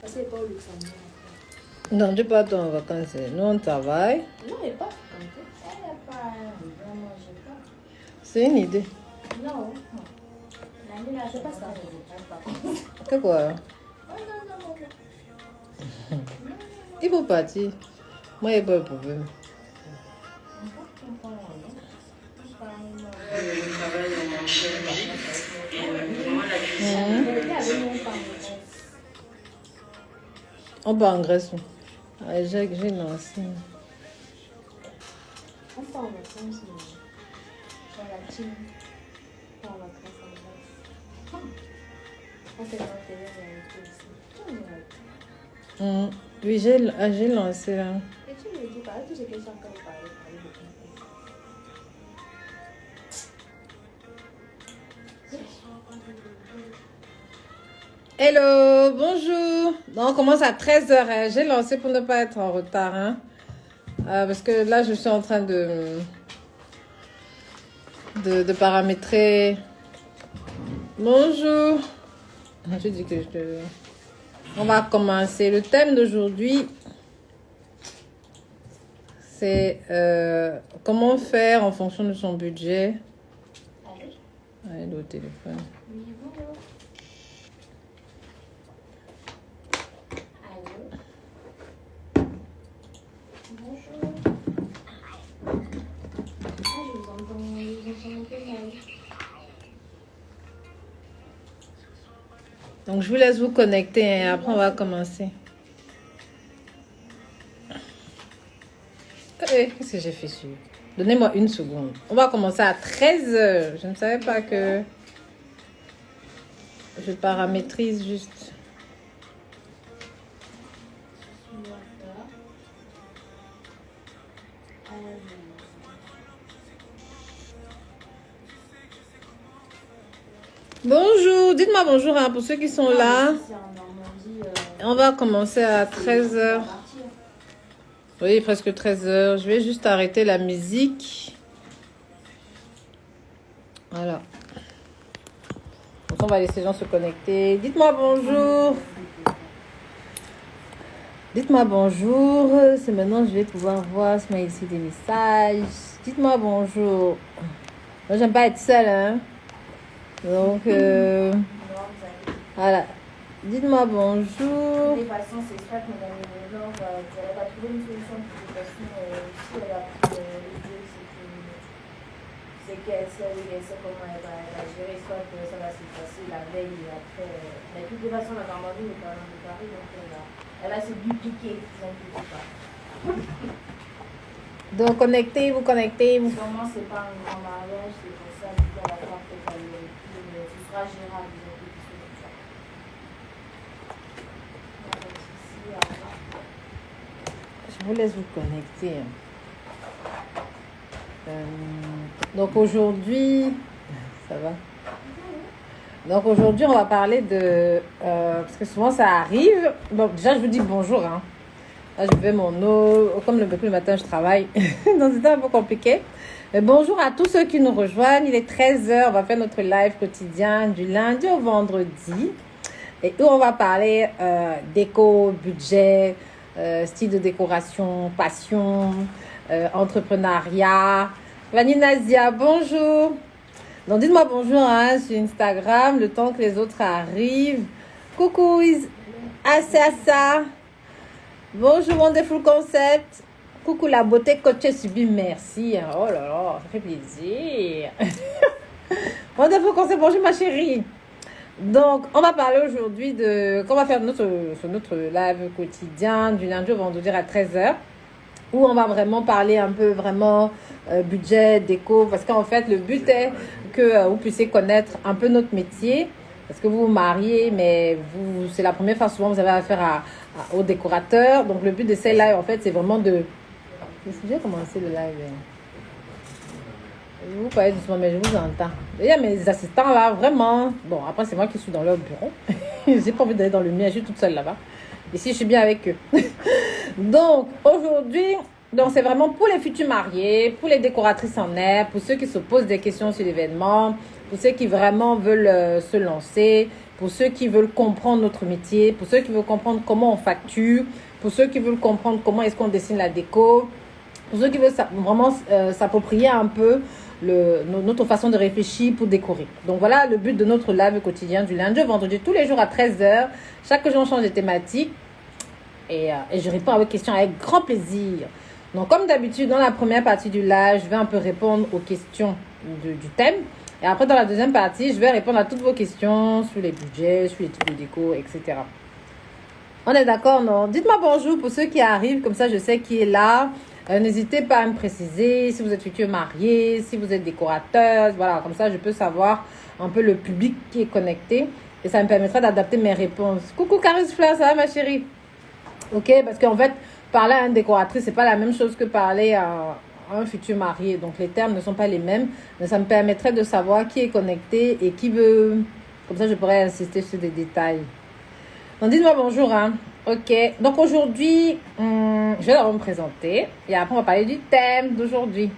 Parce qu'elle n'est pas au Luxembourg. Non, tu pars en vacances. Nous, on travaille. Non, elle n'est pas. Elle n'est pas. Vraiment, je sais pas. C'est une idée. Non. L'année là, c'est pas ça. C'est quoi? Non. Il faut partir. Moi, il n'y a pas de problème. On part en Grèce. Ah, j'ai lancé. On part en vacances, dans la team. On part en vacances en Grèce. On fait notre télé, Oui, j'ai lancé là. et tu me dis pas, tout ce que chacun parle. Hello, bonjour. Donc, on commence à 13h. J'ai lancé pour ne pas être en retard. Hein. Parce que là, je suis en train de paramétrer. Bonjour. Je dis que on va commencer. Le thème d'aujourd'hui, c'est comment faire en fonction de son budget. Allez, au téléphone. Oui, bonjour. Allô? Bonjour. Je vous entends un peu mal. Donc, je vous laisse vous connecter et après, on va commencer. Qu'est-ce que j'ai fait sur? Donnez-moi une seconde. On va commencer à 13h. Je ne savais pas que je paramétrise juste. Bonjour, dites-moi bonjour hein, pour ceux qui sont là. On va commencer à 13h. Oui, presque 13h. Je vais juste arrêter la musique. Voilà. Donc on va laisser les gens se connecter. Dites-moi bonjour. Dites-moi bonjour. C'est maintenant que je vais pouvoir voir ce mail ici des messages. Dites-moi bonjour. Moi, j'aime pas être seule, hein. Donc, voilà. Dites-moi bonjour. De toute façon, c'est soit que Mme Léonore va trouver une solution. De toute façon, si elle a pris l'idée, c'est qu'elle sait comment elle va gérer, soit que ça va se passer la veille et après. Mais de toute façon, la Normandie est quand même de Paris, donc elle va se dupliquer, vous inquiétez pas. Donc, connectez-vous. Sûrement, c'est pas un grand mariage, c'est pour ça que la part peut-être ce sera gérable, vous inquiétez pas. Je vous laisse vous connecter. Donc aujourd'hui, ça va. Donc aujourd'hui, on va parler de... parce que souvent, ça arrive. Bon, déjà, je vous dis bonjour. Hein. Là, je fais mon eau. Comme le matin, je travaille. Donc, c'était un peu compliqué. Mais bonjour à tous ceux qui nous rejoignent. Il est 13h. On va faire notre live quotidien du lundi au vendredi. Et où on va parler déco, budget, style de décoration, passion, entrepreneuriat. Vanille Nazia, bonjour. Donc, dites-moi bonjour hein, sur Instagram, le temps que les autres arrivent. Coucou, Assa. Bonjour, Wonderful Concept. Coucou, la beauté coachée subie, merci. Oh là là, ça fait plaisir. Wonderful Concept, bonjour ma chérie. Donc, on va parler aujourd'hui de... Qu'on va faire notre live quotidien du lundi au vendredi à 13h. Où on va vraiment parler un peu budget, déco. Parce qu'en fait, le but est que vous puissiez connaître un peu notre métier. Parce que vous vous mariez, mais c'est la première fois souvent vous avez affaire aux décorateurs. Donc, le but de ces lives, en fait, c'est vraiment de... J'ai commencé le live. Vous parlez doucement, mais je vous entends. Il y a mes assistants là, vraiment. Bon, après, c'est moi qui suis dans leur bureau. J'ai pas envie d'aller dans le mien, je suis toute seule là-bas. Ici, je suis bien avec eux. Donc, aujourd'hui, c'est vraiment pour les futurs mariés, pour les décoratrices en herbe, pour ceux qui se posent des questions sur l'événement, pour ceux qui vraiment veulent se lancer, pour ceux qui veulent comprendre notre métier, pour ceux qui veulent comprendre comment on facture, pour ceux qui veulent comprendre comment est-ce qu'on dessine la déco, pour ceux qui veulent vraiment s'approprier un peu notre façon de réfléchir pour décorer. Donc voilà le but de notre live quotidien du lundi au vendredi, tous les jours à 13h. Chaque jour, on change de thématique et je réponds à vos questions avec grand plaisir. Donc comme d'habitude, dans la première partie du live, je vais un peu répondre aux questions du thème. Et après, dans la deuxième partie, je vais répondre à toutes vos questions sur les budgets, sur les types de déco, etc. On est d'accord, non? Dites-moi bonjour pour ceux qui arrivent, comme ça je sais qui est là. N'hésitez pas à me préciser si vous êtes futur marié, si vous êtes décorateur. Voilà, comme ça je peux savoir un peu le public qui est connecté. Et ça me permettra d'adapter mes réponses. Coucou Caris Fleur, ça va ma chérie? Ok, parce qu'en fait, parler à une décoratrice, c'est pas la même chose que parler à un futur marié. Donc les termes ne sont pas les mêmes, mais ça me permettrait de savoir qui est connecté et qui veut. Comme ça, je pourrais insister sur des détails. Donc dites-moi bonjour, hein. Ok, donc aujourd'hui, je vais me présenter et après on va parler du thème d'aujourd'hui.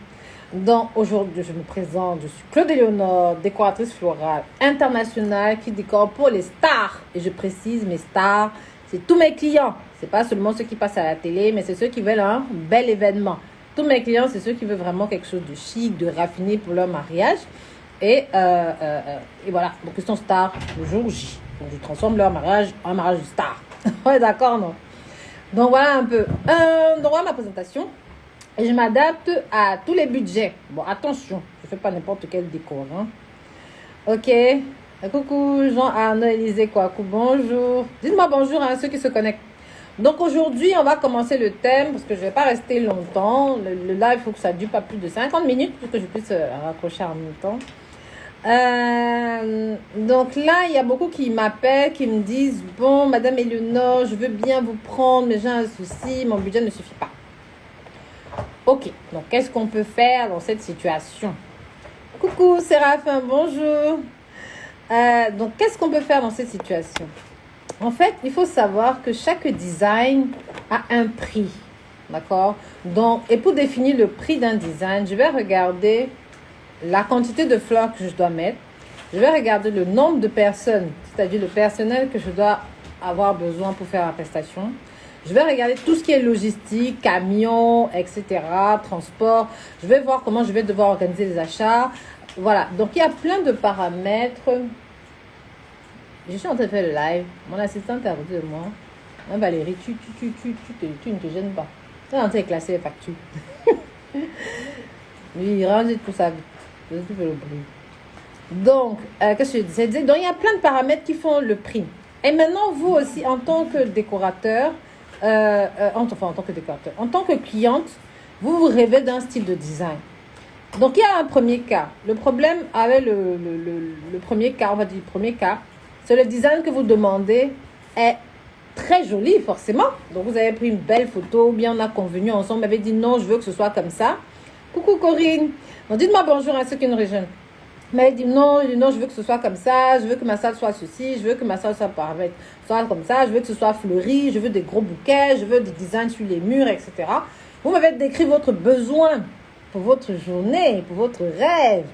Donc aujourd'hui, je me présente, je suis Claude Éléonore, décoratrice florale internationale qui décore pour les stars. Et je précise, mes stars, c'est tous mes clients. C'est pas seulement ceux qui passent à la télé, mais c'est ceux qui veulent un bel événement. Tous mes clients, c'est ceux qui veulent vraiment quelque chose de chic, de raffiné pour leur mariage. Et voilà, donc ils sont stars le jour J. Donc je transforme leur mariage en mariage de star. Ouais, d'accord, non? Donc voilà un peu. Donc voilà ma présentation. Et je m'adapte à tous les budgets. Bon, attention, je ne fais pas n'importe quel décor. Hein. Ok. Coucou, Jean-Arnaud Élisée Kouakou, bonjour. Dites-moi bonjour à ceux qui se connectent. Donc aujourd'hui, on va commencer le thème parce que je ne vais pas rester longtemps. Le live, il faut que ça ne dure pas plus de 50 minutes pour que je puisse raccrocher en même temps. Donc là, il y a beaucoup qui m'appellent, qui me disent « Bon, Madame Éléonore, je veux bien vous prendre, mais j'ai un souci, mon budget ne suffit pas. » Ok, donc qu'est-ce qu'on peut faire dans cette situation? Coucou Séraphin, bonjour. Donc qu'est-ce qu'on peut faire dans cette situation? En fait, il faut savoir que chaque design a un prix, d'accord? Donc, et pour définir le prix d'un design, je vais regarder la quantité de fleurs que je dois mettre. Je vais regarder le nombre de personnes, c'est-à-dire le personnel que je dois avoir besoin pour faire la prestation. Je vais regarder tout ce qui est logistique, camion, etc., transport. Je vais voir comment je vais devoir organiser les achats. Voilà, donc il y a plein de paramètres. Je suis en train de faire le live. Mon assistante est à côté de moi. Hein, Valérie, tu ne te gênes pas. Tu es en train de classer les factures. Lui, il range tout ça. Je fais le bruit. Donc, qu'est-ce que je disais? Donc, il y a plein de paramètres qui font le prix. Et maintenant, vous aussi, en tant que décorateur, en tant que cliente, vous rêvez d'un style de design. Donc, il y a un premier cas. Le problème avec le premier cas, on va dire le premier cas, c'est le design que vous demandez est très joli, forcément. Donc, vous avez pris une belle photo, bien on a convenu ensemble, vous avez dit non, je veux que ce soit comme ça. Coucou Corinne. Donc, dites-moi bonjour à ceux qui nous rejoignent. Mais elle dit non, je veux que ce soit comme ça, je veux que ma salle soit ceci, je veux que ma salle soit comme ça, je veux que ce soit fleuri, je veux des gros bouquets, je veux des designs sur les murs, etc. Vous m'avez décrit votre besoin pour votre journée, pour votre rêve.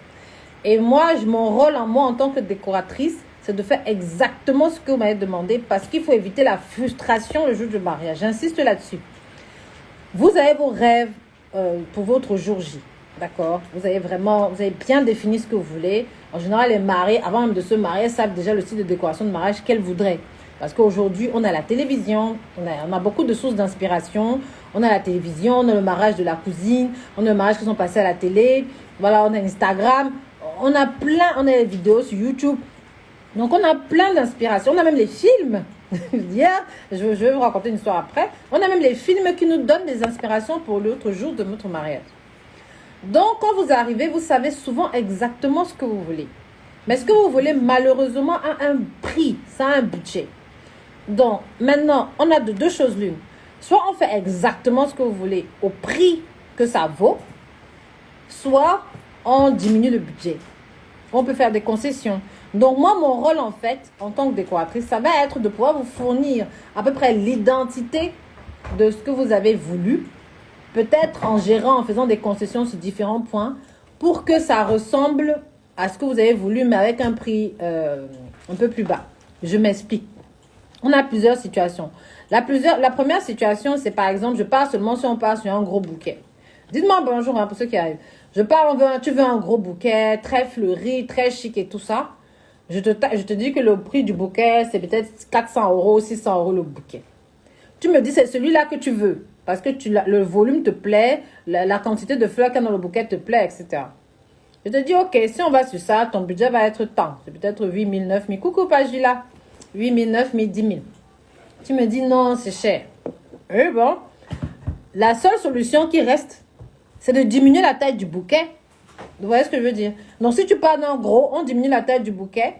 Et moi, mon rôle en tant que décoratrice, c'est de faire exactement ce que vous m'avez demandé parce qu'il faut éviter la frustration le jour du mariage. J'insiste là-dessus. Vous avez vos rêves pour votre jour J. D'accord? Vous avez bien défini ce que vous voulez. En général, les mariés, avant même de se marier, savent déjà le style de décoration de mariage qu'elles voudraient. Parce qu'aujourd'hui, on a la télévision, on a beaucoup de sources d'inspiration. On a la télévision, on a le mariage de la cousine, on a le mariage qui sont passés à la télé. Voilà, on a Instagram. On a les vidéos sur YouTube. Donc, on a plein d'inspiration. On a même les films. Hier, je vais vous raconter une histoire après. On a même les films qui nous donnent des inspirations pour l'autre jour de notre mariage. Donc, quand vous arrivez, vous savez souvent exactement ce que vous voulez. Mais ce que vous voulez, malheureusement, a un prix, ça a un budget. Donc, maintenant, on a deux choses l'une. Soit on fait exactement ce que vous voulez au prix que ça vaut, soit on diminue le budget. On peut faire des concessions. Donc, moi, mon rôle, en fait, en tant que décoratrice, ça va être de pouvoir vous fournir à peu près l'identité de ce que vous avez voulu. Peut-être en gérant, en faisant des concessions sur différents points pour que ça ressemble à ce que vous avez voulu, mais avec un prix un peu plus bas. Je m'explique. On a plusieurs situations. La première situation, c'est par exemple, je pars seulement si on part sur un gros bouquet. Dites-moi bonjour pour ceux qui arrivent. Tu veux un gros bouquet, très fleuri, très chic et tout ça. Je te dis que le prix du bouquet, c'est peut-être 400 euros, 600 euros le bouquet. Tu me dis, c'est celui-là que tu veux. Parce que le volume te plaît, la quantité de fleurs qu'il y a dans le bouquet te plaît, etc. Je te dis, ok, si on va sur ça, ton budget va être tant. C'est peut-être 8 000, 9 000. Coucou, Pagila. 8 000, 9 000, 10 000. Tu me dis, non, c'est cher. Et bon, la seule solution qui reste, c'est de diminuer la taille du bouquet. Vous voyez ce que je veux dire? Donc, si tu pars d'un gros, on diminue la taille du bouquet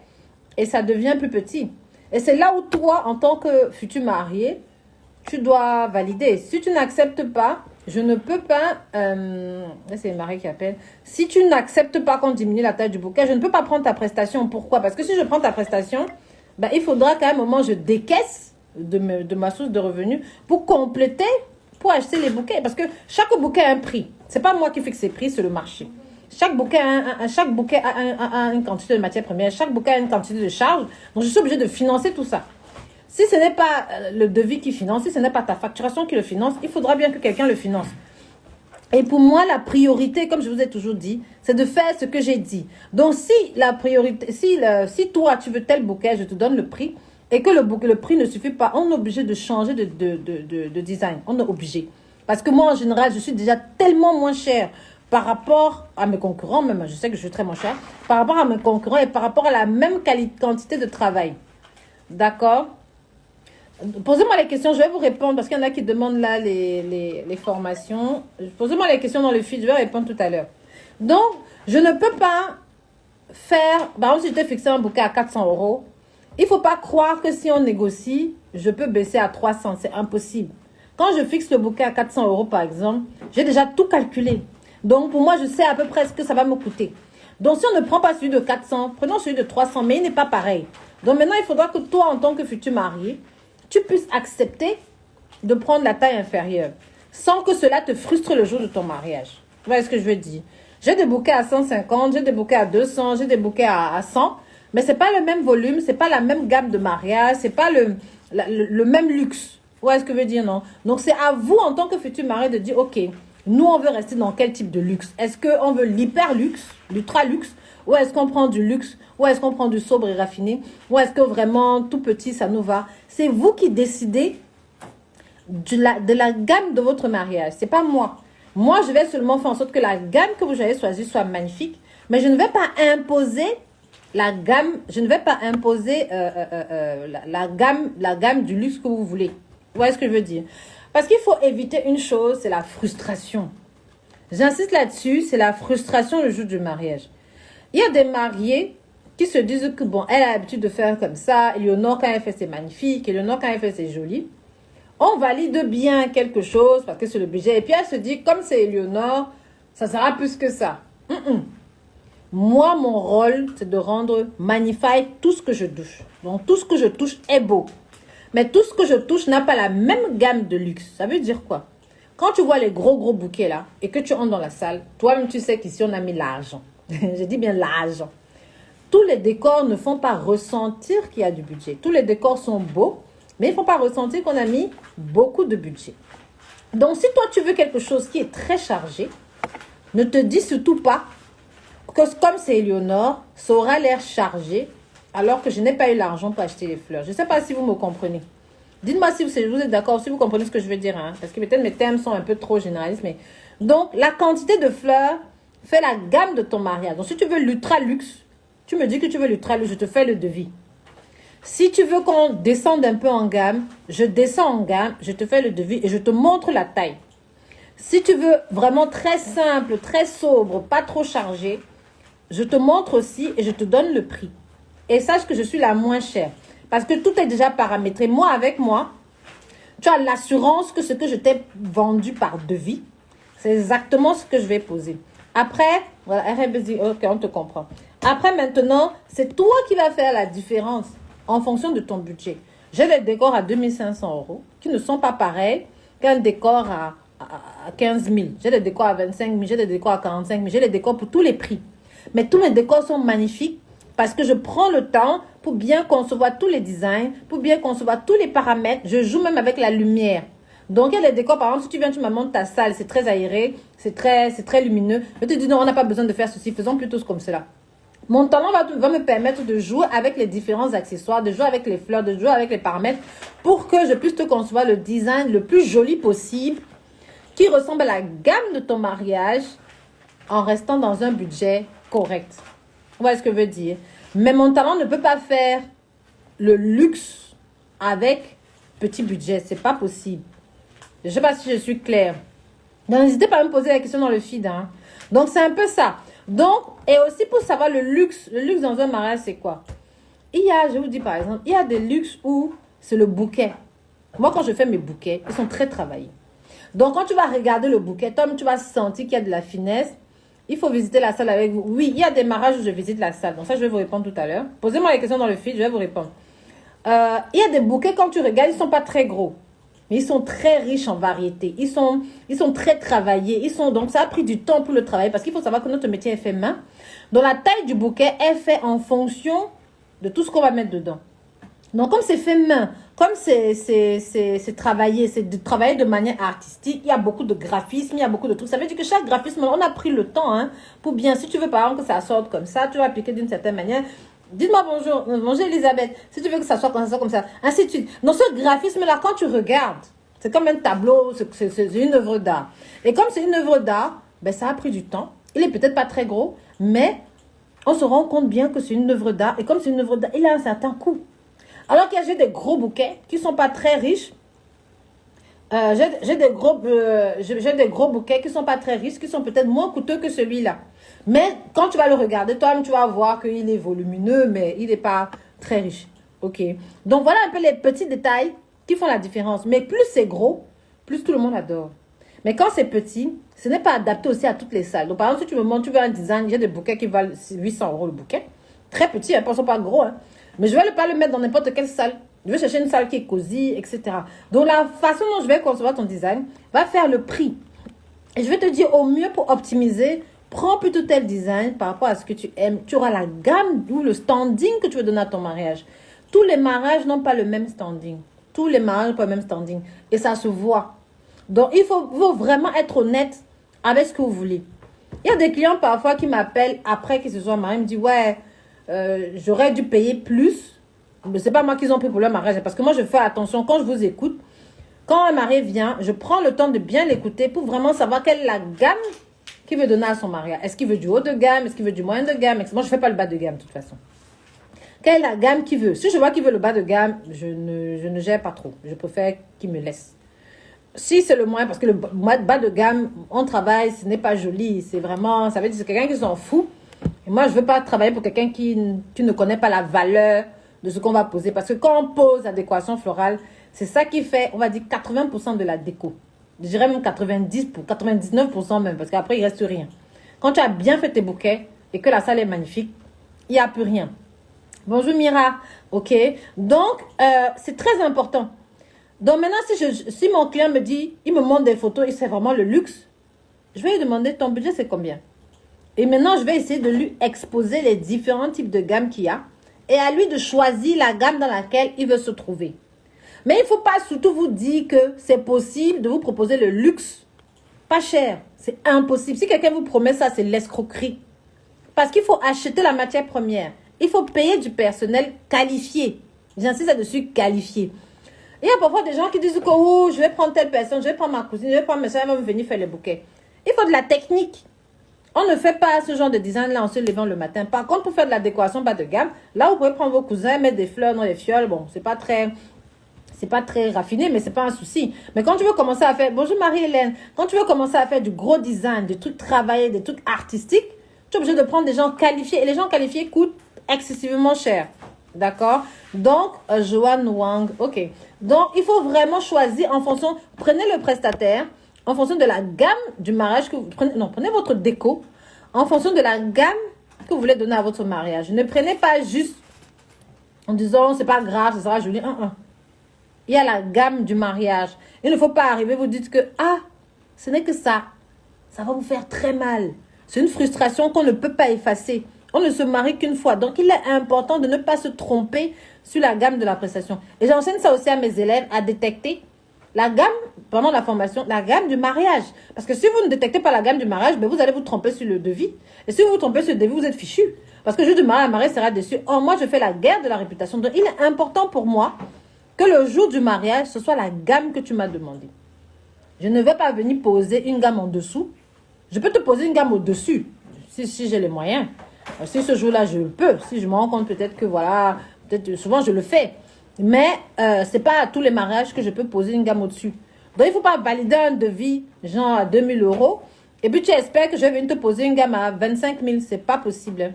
et ça devient plus petit. Et c'est là où toi, en tant que futur marié, tu dois valider. Si tu n'acceptes pas, je ne peux pas... c'est Marie qui appelle. Si tu n'acceptes pas qu'on diminue la taille du bouquet, je ne peux pas prendre ta prestation. Pourquoi? Parce que si je prends ta prestation, il faudra qu'à un moment, je décaisse de ma source de revenus pour compléter, pour acheter les bouquets. Parce que chaque bouquet a un prix. C'est pas moi qui fixe les prix, c'est le marché. Chaque bouquet a une quantité de matière première. Chaque bouquet a une quantité de charge. Donc, je suis obligée de financer tout ça. Si ce n'est pas le devis qui finance, si ce n'est pas ta facturation qui le finance, il faudra bien que quelqu'un le finance. Et pour moi, la priorité, comme je vous ai toujours dit, c'est de faire ce que j'ai dit. Donc, si la priorité, si toi, tu veux tel bouquet, je te donne le prix, et que le prix ne suffit pas, on est obligé de changer de design. On est obligé. Parce que moi, en général, je suis déjà tellement moins cher par rapport à mes concurrents, même je sais que je suis très moins cher, par rapport à mes concurrents et par rapport à la même quantité de travail. D'accord? Posez-moi les questions, je vais vous répondre parce qu'il y en a qui demandent là les formations. Posez-moi les questions dans le feed, je vais répondre tout à l'heure. Donc, je ne peux pas faire... Par exemple, si je t'ai fixé un bouquet à 400 euros, il ne faut pas croire que si on négocie, je peux baisser à 300. C'est impossible. Quand je fixe le bouquet à 400 euros, par exemple, j'ai déjà tout calculé. Donc, pour moi, je sais à peu près ce que ça va me coûter. Donc, si on ne prend pas celui de 400, prenons celui de 300, mais il n'est pas pareil. Donc, maintenant, il faudra que toi, en tant que futur marié, tu puisses accepter de prendre la taille inférieure sans que cela te frustre le jour de ton mariage. Vous voyez ce que je veux dire? J'ai des bouquets à 150, j'ai des bouquets à 200, j'ai des bouquets à 100, mais ce n'est pas le même volume, ce n'est pas la même gamme de mariage, ce n'est pas le même luxe. Vous voyez ce que je veux dire, non? Donc, c'est à vous, en tant que futur marié, de dire, OK, nous, on veut rester dans quel type de luxe? Est-ce qu'on veut l'hyper luxe, l'ultra luxe? Ou est-ce qu'on prend du luxe? Ou est-ce qu'on prend du sobre et raffiné? Ou est-ce que vraiment tout petit, ça nous va? C'est vous qui décidez de la gamme de votre mariage. Ce n'est pas moi. Moi, je vais seulement faire en sorte que la gamme que vous avez choisie soit magnifique. Mais je ne vais pas imposer la gamme. Je ne vais pas imposer la gamme du luxe que vous voulez. Vous voyez ce que je veux dire? Parce qu'il faut éviter une chose, c'est la frustration. J'insiste là-dessus, c'est la frustration le jour du mariage. Il y a des mariés qui se disent que, bon, elle a l'habitude de faire comme ça. Éléonore, quand elle fait, c'est magnifique. Éléonore, quand elle fait, c'est joli. On valide bien quelque chose parce que c'est le budget. Et puis, elle se dit, comme c'est Éléonore, ça sera plus que ça. Moi, mon rôle, c'est de rendre magnifique tout ce que je touche. Donc, tout ce que je touche est beau. Mais tout ce que je touche n'a pas la même gamme de luxe. Ça veut dire quoi? Quand tu vois les gros bouquets là et que tu entres dans la salle, toi-même, tu sais qu'ici, on a mis l'argent. Je dis bien l'argent. Tous les décors ne font pas ressentir qu'il y a du budget. Tous les décors sont beaux, mais ils ne font pas ressentir qu'on a mis beaucoup de budget. Donc, si toi, tu veux quelque chose qui est très chargé, ne te dis surtout pas que comme c'est Éléonore, ça aura l'air chargé alors que je n'ai pas eu l'argent pour acheter les fleurs. Je ne sais pas si vous me comprenez. Dites-moi si vous êtes d'accord, si vous comprenez ce que je veux dire. Hein, parce que peut-être mes thèmes sont un peu trop généralistes. Mais... Donc, la quantité de fleurs fait la gamme de ton mariage. Donc, si tu veux l'ultra luxe, tu me dis que tu veux l'ultra luxe, je te fais le devis. Si tu veux qu'on descende un peu en gamme, je descends en gamme, je te fais le devis et je te montre la taille. Si tu veux vraiment très simple, très sobre, pas trop chargé, je te montre aussi et je te donne le prix. Et sache que je suis la moins chère. Parce que tout est déjà paramétré. Moi, avec moi, tu as l'assurance que ce que je t'ai vendu par devis, c'est exactement ce que je vais poser. Après, voilà, ok, on te comprend. Après, maintenant, c'est toi qui vas faire la différence en fonction de ton budget. J'ai des décors à 2500 euros qui ne sont pas pareils qu'un décor à 15 000. J'ai des décors à 25 000, j'ai des décors à 45 000, j'ai des décors pour tous les prix. Mais tous mes décors sont magnifiques parce que je prends le temps pour bien concevoir tous les designs, pour bien concevoir tous les paramètres. Je joue même avec la lumière. Donc, il y a des décors, par exemple, si tu viens, tu me montres ta salle, c'est très aéré, c'est très lumineux. Je te dis, non, on n'a pas besoin de faire ceci, faisons plutôt comme cela. Mon talent va me permettre de jouer avec les différents accessoires, de jouer avec les fleurs, de jouer avec les paramètres pour que je puisse te concevoir le design le plus joli possible qui ressemble à la gamme de ton mariage en restant dans un budget correct. Vous voyez ce que je veux dire? Mais mon talent ne peut pas faire le luxe avec petit budget. C'est pas possible. Je ne sais pas si je suis claire. Donc, n'hésitez pas à me poser la question dans le feed. Hein. Donc, c'est un peu ça. Donc, et aussi pour savoir le luxe dans un mariage, c'est quoi? Je vous dis par exemple, il y a des luxes où c'est le bouquet. Moi, quand je fais mes bouquets, ils sont très travaillés. Donc, quand tu vas regarder le bouquet, Tom, tu vas sentir qu'il y a de la finesse. Il faut visiter la salle avec vous. Oui, il y a des mariages où je visite la salle. Donc, ça, je vais vous répondre tout à l'heure. Posez-moi les questions dans le feed, je vais vous répondre. Il y a des bouquets, quand tu regardes, ils ne sont pas très gros. Mais ils sont très riches en variété. Ils sont très travaillés. Donc, ça a pris du temps pour le travail. Parce qu'il faut savoir que notre métier est fait main. Donc, la taille du bouquet est fait en fonction de tout ce qu'on va mettre dedans. Donc, comme c'est fait main, comme c'est travaillé, c'est de travailler de manière artistique, il y a beaucoup de graphismes, il y a beaucoup de trucs. Ça veut dire que chaque graphisme, on a pris le temps pour bien. Si tu veux, par exemple, que ça sorte comme ça, tu vas appliquer d'une certaine manière. Dites-moi bonjour, bonjour Elisabeth, si tu veux que ça soit comme ça, ainsi de suite. Donc ce graphisme-là, quand tu regardes, c'est comme un tableau, c'est une œuvre d'art. Et comme c'est une œuvre d'art, ben, ça a pris du temps. Il est peut-être pas très gros, mais on se rend compte bien que c'est une œuvre d'art. Et comme c'est une œuvre d'art, il a un certain coût. Alors qu'il y a des gros bouquets qui ne sont pas très riches. J'ai des gros bouquets qui ne sont pas très riches, qui sont peut-être moins coûteux que celui-là. Mais quand tu vas le regarder, toi-même, tu vas voir qu'il est volumineux, mais il n'est pas très riche. Ok. Donc, voilà un peu les petits détails qui font la différence. Mais plus c'est gros, plus tout le monde adore. Mais quand c'est petit, ce n'est pas adapté aussi à toutes les salles. Donc, par exemple, si tu me montres, tu veux un design, il y a des bouquets qui valent 800 € le bouquet. Très petit, ne pensons pas gros. Mais je ne vais pas le mettre dans n'importe quelle salle. Je vais chercher une salle qui est cosy, etc. Donc, la façon dont je vais concevoir ton design va faire le prix. Et je vais te dire au mieux pour optimiser, prends plutôt tel design par rapport à ce que tu aimes. Tu auras la gamme ou le standing que tu veux donner à ton mariage. Tous les mariages n'ont pas le même standing. Tous les mariages n'ont pas le même standing. Et ça se voit. Donc, il faut vraiment être honnête avec ce que vous voulez. Il y a des clients parfois qui m'appellent après qu'ils se soient mariés. Ils me disent, ouais, j'aurais dû payer plus. Mais ce n'est pas moi qu'ils ont pris pour leur mariage. Parce que moi, je fais attention. Quand je vous écoute, quand un mari vient, je prends le temps de bien l'écouter pour vraiment savoir quelle est la gamme qu'il veut donner à son mariage. Est-ce qu'il veut du haut de gamme? Est-ce qu'il veut du moyen de gamme? Moi, je ne fais pas le bas de gamme de toute façon. Quelle est la gamme qu'il veut? Si je vois qu'il veut le bas de gamme, je ne gère pas trop. Je préfère qu'il me laisse. Si c'est le moyen, parce que le bas de gamme, on travaille, ce n'est pas joli. C'est vraiment, ça veut dire que c'est quelqu'un qui s'en fout. Et moi, je ne veux pas travailler pour quelqu'un qui ne connaît pas la valeur de ce qu'on va poser. Parce que quand on pose la décoration florale, c'est ça qui fait, on va dire, 80% de la déco. Je dirais même 99% même, parce qu'après, il ne reste rien. Quand tu as bien fait tes bouquets et que la salle est magnifique, il n'y a plus rien. Bonjour Mira. Ok. Donc, c'est très important. Donc maintenant, si mon client me dit, il me montre des photos et c'est vraiment le luxe, je vais lui demander, ton budget c'est combien? Et maintenant, je vais essayer de lui exposer les différents types de gammes qu'il y a et à lui de choisir la gamme dans laquelle il veut se trouver. Mais il ne faut pas surtout vous dire que c'est possible de vous proposer le luxe pas cher. C'est impossible. Si quelqu'un vous promet ça, c'est l'escroquerie. Parce qu'il faut acheter la matière première. Il faut payer du personnel qualifié. J'insiste là-dessus, qualifié. Il y a parfois des gens qui disent que oh, je vais prendre telle personne, je vais prendre ma cousine, je vais prendre ma soeur, elle va me venir faire les bouquets. Il faut de la technique. On ne fait pas ce genre de design-là en se levant le matin. Par contre, pour faire de la décoration bas de gamme, là, vous pouvez prendre vos cousins, mettre des fleurs dans les fioles. Bon, c'est pas très raffiné, mais c'est pas un souci. Mais quand tu veux commencer à faire, bonjour Marie-Hélène, quand tu veux commencer à faire du gros design, des trucs travaillés, des trucs artistiques, tu es obligé de prendre des gens qualifiés. Et les gens qualifiés coûtent excessivement cher. D'accord? Donc, Joanne Wang, ok. Donc, il faut vraiment choisir en fonction, prenez le prestataire, en fonction de la gamme du mariage que vous prenez. Non, prenez votre déco en fonction de la gamme que vous voulez donner à votre mariage. Ne prenez pas juste en disant, c'est pas grave, ça sera joli. Il y a la gamme du mariage. Il ne faut pas arriver, vous dites que, ce n'est que ça. Ça va vous faire très mal. C'est une frustration qu'on ne peut pas effacer. On ne se marie qu'une fois. Donc, il est important de ne pas se tromper sur la gamme de la prestation. Et j'enseigne ça aussi à mes élèves, à détecter la gamme, pendant la formation, la gamme du mariage. Parce que si vous ne détectez pas la gamme du mariage, ben vous allez vous tromper sur le devis. Et si vous vous trompez sur le devis, vous êtes fichu. Parce que le jour du mariage, la mariée sera déçue. Or, moi, je fais la guerre de la réputation. Donc, il est important pour moi que le jour du mariage, ce soit la gamme que tu m'as demandé. Je ne vais pas venir poser une gamme en dessous. Je peux te poser une gamme au-dessus, si j'ai les moyens. Si ce jour-là, je peux. Si je me rends compte peut-être que, voilà, peut-être souvent, je le fais. Mais ce n'est pas à tous les mariages que je peux poser une gamme au-dessus. Donc, il ne faut pas valider un devis, genre à 2 000 €. Et puis, tu espères que je vais venir te poser une gamme à 25 000. Ce n'est pas possible.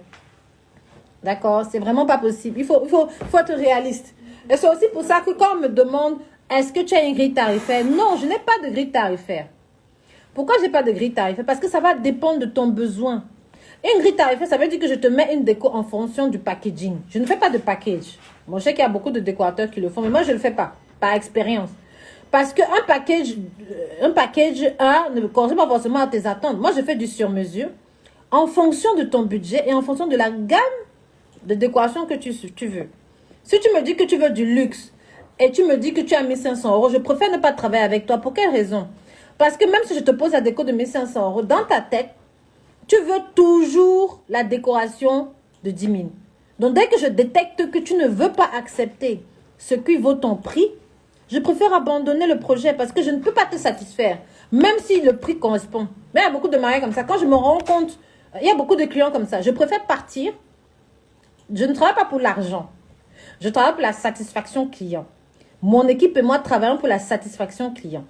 D'accord? C'est vraiment pas possible. Il faut être réaliste. Et c'est aussi pour ça que quand on me demande, est-ce que tu as une grille tarifaire? Non, je n'ai pas de grille tarifaire. Pourquoi je n'ai pas de grille tarifaire? Parce que ça va dépendre de ton besoin. Une grille tarifaire, ça veut dire que je te mets une déco en fonction du packaging. Je ne fais pas de package. Bon, je sais qu'il y a beaucoup de décorateurs qui le font, mais moi, je ne le fais pas, par expérience. Parce qu'un package 1 ne correspond pas forcément à tes attentes. Moi, je fais du sur-mesure en fonction de ton budget et en fonction de la gamme de décoration que tu veux. Si tu me dis que tu veux du luxe et tu me dis que tu as 1 500 €, je préfère ne pas travailler avec toi. Pour quelle raison? Parce que même si je te pose la déco de 1 500 €, dans ta tête, tu veux toujours la décoration de 10 000. Donc, dès que je détecte que tu ne veux pas accepter ce qui vaut ton prix, je préfère abandonner le projet parce que je ne peux pas te satisfaire, même si le prix correspond. Mais il y a beaucoup de mariés comme ça. Quand je me rends compte, il y a beaucoup de clients comme ça. Je préfère partir. Je ne travaille pas pour l'argent. Je travaille pour la satisfaction client. Mon équipe et moi travaillons pour la satisfaction client.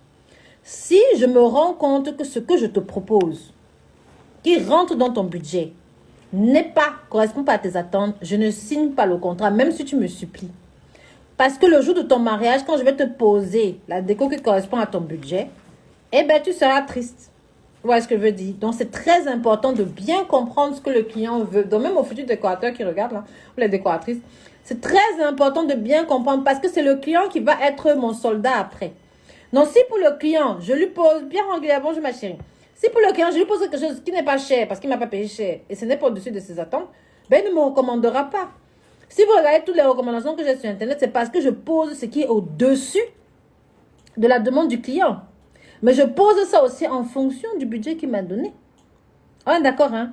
Si je me rends compte que ce que je te propose, qui rentre dans ton budget, correspond pas à tes attentes, je ne signe pas le contrat, même si tu me supplies. Parce que le jour de ton mariage, quand je vais te poser la déco qui correspond à ton budget, eh bien, tu seras triste. Vous voyez ce que je veux dire? Donc, c'est très important de bien comprendre ce que le client veut. Donc, même aux futurs décorateurs qui regardent, là, ou les décoratrices, c'est très important de bien comprendre parce que c'est le client qui va être mon soldat après. Donc, si pour le client, je lui pose bien régulièrement, bonjour ma chérie. Si pour le client, je lui pose quelque chose qui n'est pas cher parce qu'il ne m'a pas payé cher et ce n'est pas au-dessus de ses attentes, ben, il ne me recommandera pas. Si vous regardez toutes les recommandations que j'ai sur Internet, c'est parce que je pose ce qui est au-dessus de la demande du client. Mais je pose ça aussi en fonction du budget qu'il m'a donné. On est d'accord, hein?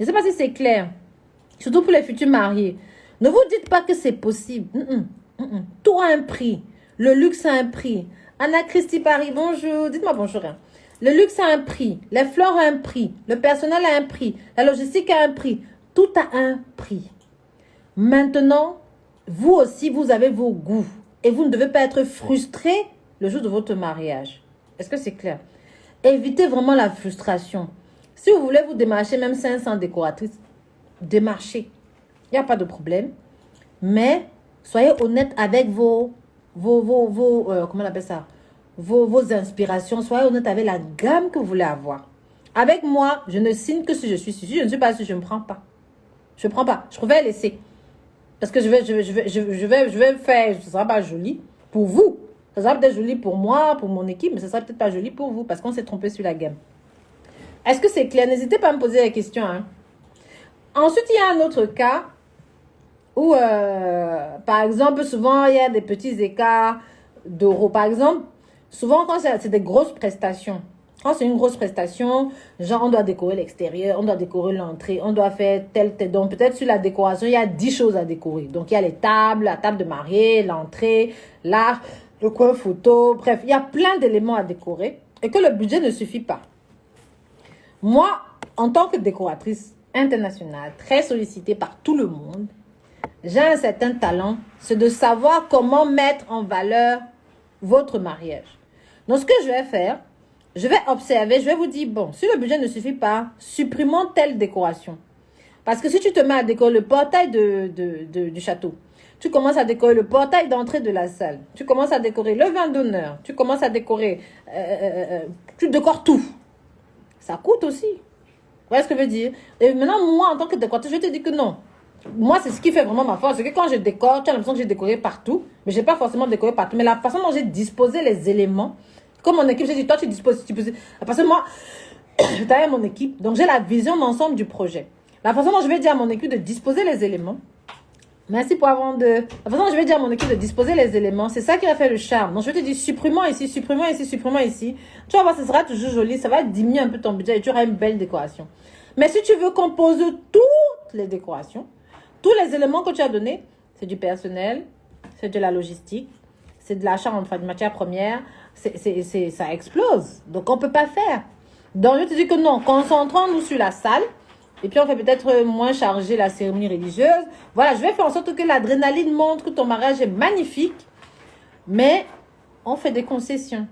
Je ne sais pas si c'est clair. Surtout pour les futurs mariés. Ne vous dites pas que c'est possible. Tout a un prix. Le luxe a un prix. Anna Christie Paris, bonjour. Dites-moi bonjour. Hein. Le luxe a un prix. Les fleurs ont un prix. Le personnel a un prix. La logistique a un prix. Tout a un prix. Maintenant, vous aussi, vous avez vos goûts. Et vous ne devez pas être frustré le jour de votre mariage. Est-ce que c'est clair? Évitez vraiment la frustration. Si vous voulez vous démarcher même 500 décoratrices, démarchez. Il n'y a pas de problème. Mais soyez honnête avec comment on appelle ça? Vos inspirations. Soyez honnête avec la gamme que vous voulez avoir. Avec moi, je ne signe que si je suis sûr. Si je ne suis pas sûr, je ne prends pas. Je ne prends pas. Je préfère laisser. Parce que je vais faire, ce ne sera pas joli pour vous. Ça sera peut-être joli pour moi, pour mon équipe, mais ce ne sera peut-être pas joli pour vous parce qu'on s'est trompé sur la gamme. Est-ce que c'est clair? N'hésitez pas à me poser la question. Hein. Ensuite, il y a un autre cas où, par exemple, souvent, il y a des petits écarts d'euros. Par exemple, souvent, quand c'est des grosses prestations, quand c'est une grosse prestation, genre on doit décorer l'extérieur, on doit décorer l'entrée, on doit faire tel. Donc peut-être sur la décoration, il y a 10 choses à décorer. Donc il y a les tables, la table de mariée, l'entrée, l'art, le coin photo, bref, il y a plein d'éléments à décorer et que le budget ne suffit pas. Moi, en tant que décoratrice internationale, très sollicitée par tout le monde, j'ai un certain talent, c'est de savoir comment mettre en valeur votre mariage. Donc ce que je vais faire, je vais observer, je vais vous dire, bon, si le budget ne suffit pas, supprimons telle décoration. Parce que si tu te mets à décorer le portail du château, tu commences à décorer le portail d'entrée de la salle, tu commences à décorer le vin d'honneur, tu commences à décorer, tu décores tout. Ça coûte aussi. Vous voyez ce que je veux dire? Et maintenant, moi, en tant que décoratrice, je te dis que non. Moi, c'est ce qui fait vraiment ma force. C'est que quand je décore, tu as l'impression que j'ai décoré partout, mais je n'ai pas forcément décoré partout. Mais la façon dont j'ai disposé les éléments, comme mon équipe, j'ai dit, toi, tu disposes. Parce que moi, je travaille mon équipe, donc j'ai la vision d'ensemble du projet. La façon dont je vais dire à mon équipe de disposer les éléments, merci pour avoir de... La façon dont je vais dire à mon équipe de disposer les éléments, c'est ça qui va faire le charme. Donc, je vais te dire, supprimons ici, supprimons ici, supprimons ici. Tu vas voir, ce sera toujours joli. Ça va diminuer un peu ton budget et tu auras une belle décoration. Mais si tu veux composer toutes les décorations, tous les éléments que tu as donnés, c'est du personnel, c'est de la logistique, c'est de l'achat en matière première, ça explose. Donc, on ne peut pas faire. Donc, je te dis que non, concentrons-nous sur la salle. Et puis, on fait peut-être moins charger la cérémonie religieuse. Voilà, je vais faire en sorte que l'adrénaline montre que ton mariage est magnifique. Mais, on fait des concessions.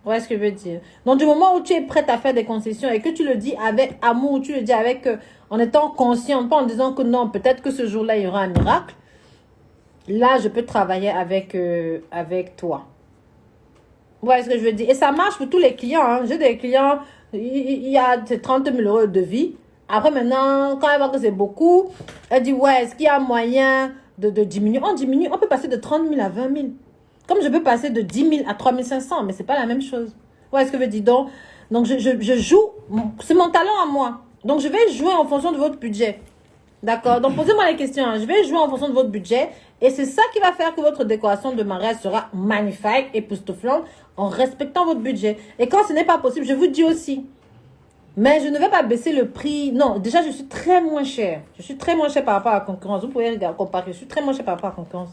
Voilà ce que je veux dire. Donc, du moment où tu es prête à faire des concessions et que tu le dis avec amour, tu le dis avec, en étant conscient, pas en disant que non, peut-être que ce jour-là, il y aura un miracle. Là, je peux travailler avec toi. Voilà ce que je veux dire. Et ça marche pour tous les clients. Hein. J'ai des clients, il y a 30 000 euros de vie. Après, maintenant, quand elle voit que c'est beaucoup, elle dit, ouais, est-ce qu'il y a moyen de diminuer? On diminue, on peut passer de 30 000 à 20 000. Comme je peux passer de 10 000 à 3 500, mais ce n'est pas la même chose. Ouais, ce que je veux dire. Donc je joue, c'est mon talent à moi. Donc, je vais jouer en fonction de votre budget. D'accord? Donc, posez-moi les questions. Hein. Je vais jouer en fonction de votre budget. Et c'est ça qui va faire que votre décoration de mariage sera magnifique, époustouflante, en respectant votre budget. Et quand ce n'est pas possible, je vous dis aussi, mais je ne vais pas baisser le prix. Non, déjà, je suis très moins cher. Je suis très moins cher par rapport à la concurrence. Vous pouvez regarder, comparer. Je suis très moins cher par rapport à la concurrence.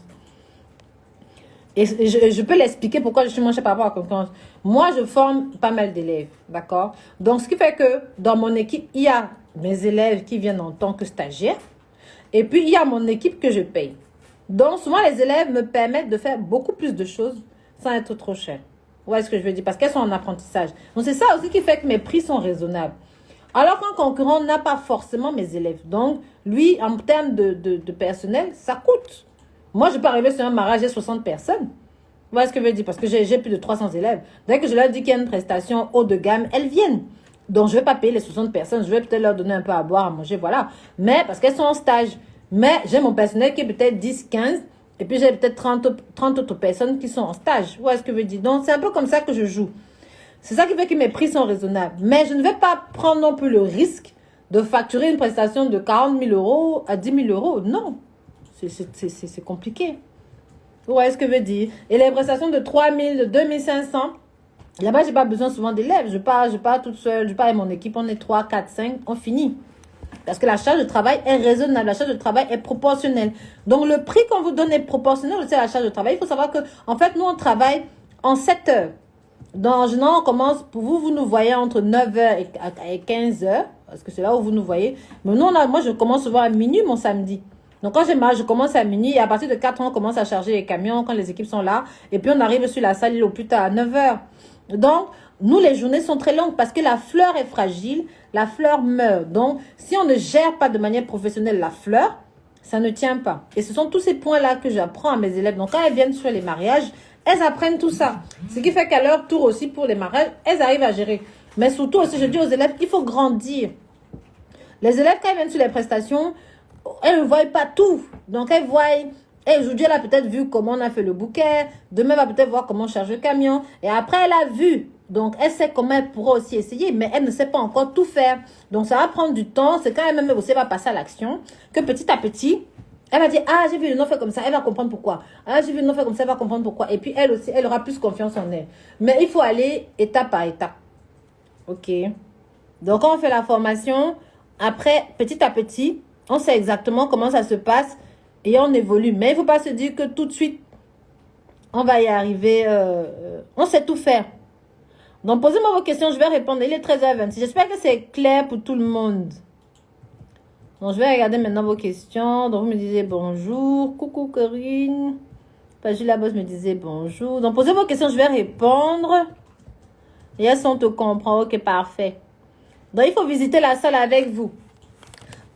Et je peux l'expliquer pourquoi je suis moins cher par rapport à la concurrence. Moi, je forme pas mal d'élèves. D'accord? Donc, ce qui fait que dans mon équipe, il y a mes élèves qui viennent en tant que stagiaires. Et puis, il y a mon équipe que je paye. Donc, souvent, les élèves me permettent de faire beaucoup plus de choses sans être trop cher. Vous voyez ce que je veux dire? Parce qu'elles sont en apprentissage. Donc, c'est ça aussi qui fait que mes prix sont raisonnables. Alors qu'un concurrent n'a pas forcément mes élèves. Donc, lui, en termes de personnel, ça coûte. Moi, je peux arriver sur un mariage, j'ai 60 personnes. Vous voyez ce que je veux dire? Parce que j'ai plus de 300 élèves. Dès que je leur dis qu'il y a une prestation haut de gamme, elles viennent. Donc, je ne vais pas payer les 60 personnes. Je vais peut-être leur donner un peu à boire, à manger, voilà. Mais parce qu'elles sont en stage. Mais j'ai mon personnel qui est peut-être 10, 15. Et puis, j'ai peut-être 30 autres personnes qui sont en stage. Vous voyez ce que je veux dire? Donc, c'est un peu comme ça que je joue. C'est ça qui fait que mes prix sont raisonnables. Mais je ne vais pas prendre non plus le risque de facturer une prestation de 40 000 euros à 10 000 euros. Non. C'est compliqué. Vous voyez ce que je veux dire? Et les prestations de 3 000, de 2 500, là-bas, je n'ai pas besoin souvent d'élèves. Je pars toute seule. Je pars avec mon équipe. On est 3, 4, 5. On finit. Parce que la charge de travail est raisonnable. La charge de travail est proportionnelle. Donc, le prix qu'on vous donne est proportionnel aussi à la charge de travail. Il faut savoir que, en fait, nous, on travaille en 7 heures. Donc, généralement, on commence, pour vous, vous nous voyez entre 9h et 15h. Parce que c'est là où vous nous voyez. Mais nous, moi, je commence souvent à minuit mon samedi. Donc, quand j'ai marre, je commence à minuit. Et à partir de 4h, on commence à charger les camions quand les équipes sont là. Et puis, on arrive sur la salle au plus tard à 9h. Donc, nous, les journées sont très longues parce que la fleur est fragile. La fleur meurt. Donc, si on ne gère pas de manière professionnelle la fleur, ça ne tient pas. Et ce sont tous ces points-là que j'apprends à mes élèves. Donc, quand elles viennent sur les mariages, elles apprennent tout ça. Ce qui fait qu'à leur tour aussi, pour les mariages, elles arrivent à gérer. Mais surtout aussi, je dis aux élèves, il faut grandir. Les élèves, quand elles viennent sur les prestations, elles ne voient pas tout. Donc, elles voient... Et aujourd'hui, elle a peut-être vu comment on a fait le bouquet. Demain, elle va peut-être voir comment on charge le camion. Et après, elle a vu. Donc, elle sait comment elle pourra aussi essayer. Mais elle ne sait pas encore tout faire. Donc, ça va prendre du temps. C'est quand elle-même aussi va passer à l'action que petit à petit, elle va dire, ah, j'ai vu le nom fait comme ça. Elle va comprendre pourquoi. Ah, j'ai vu le nom fait comme ça. Elle va comprendre pourquoi. Et puis, elle aussi, elle aura plus confiance en elle. Mais il faut aller étape par étape. OK. Donc, quand on fait la formation, après, petit à petit, on sait exactement comment ça se passe. Et on évolue. Mais il ne faut pas se dire que tout de suite, on va y arriver. On sait tout faire. Donc, posez-moi vos questions. Je vais répondre. Il est 13h26. J'espère que c'est clair pour tout le monde. Donc, je vais regarder maintenant vos questions. Donc, vous me disiez bonjour. Coucou Corinne. Pagila Boss me disait bonjour. Donc, posez vos questions. Je vais répondre. Yes, on te comprend. Ok, parfait. Donc, il faut visiter la salle avec vous.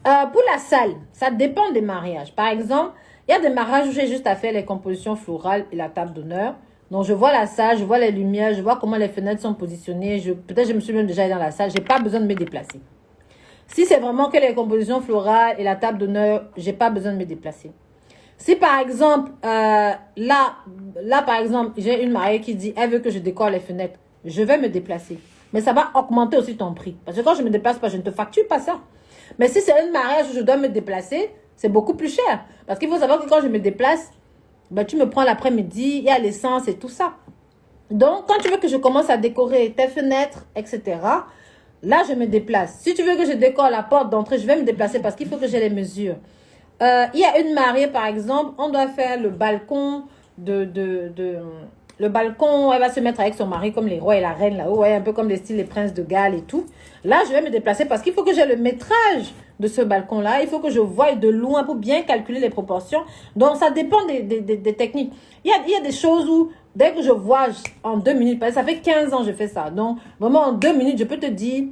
Pour la salle, ça dépend des mariages. Par exemple, il y a des mariages où j'ai juste à faire les compositions florales et la table d'honneur. Donc, je vois la salle, je vois les lumières, je vois comment les fenêtres sont positionnées. Peut-être je me suis même déjà allée dans la salle. Je n'ai pas besoin de me déplacer. Si c'est vraiment que les compositions florales et la table d'honneur, je n'ai pas besoin de me déplacer. Si par exemple, là par exemple, j'ai une mariée qui dit, elle veut que je décore les fenêtres, je vais me déplacer. Mais ça va augmenter aussi ton prix. Parce que quand je ne me déplace pas, je ne te facture pas ça. Mais si c'est un mariage où je dois me déplacer, c'est beaucoup plus cher. Parce qu'il faut savoir que quand je me déplace, ben, tu me prends l'après-midi, il y a l'essence et tout ça. Donc, quand tu veux que je commence à décorer tes fenêtres, etc., là, je me déplace. Si tu veux que je décore la porte d'entrée, je vais me déplacer parce qu'il faut que j'ai les mesures. Il y a une mariée, par exemple, on doit faire le balcon le balcon, elle va se mettre avec son mari comme les rois et la reine là-haut, ouais, un peu comme les styles les princes de Galles et tout. Là, je vais me déplacer parce qu'il faut que j'ai le métrage de ce balcon-là. Il faut que je voie de loin pour bien calculer les proportions. Donc, ça dépend des techniques. Il y a des choses où, dès que je vois en 2 minutes, parce que ça fait 15 ans que je fais ça. Donc, vraiment, en 2 minutes, je peux te dire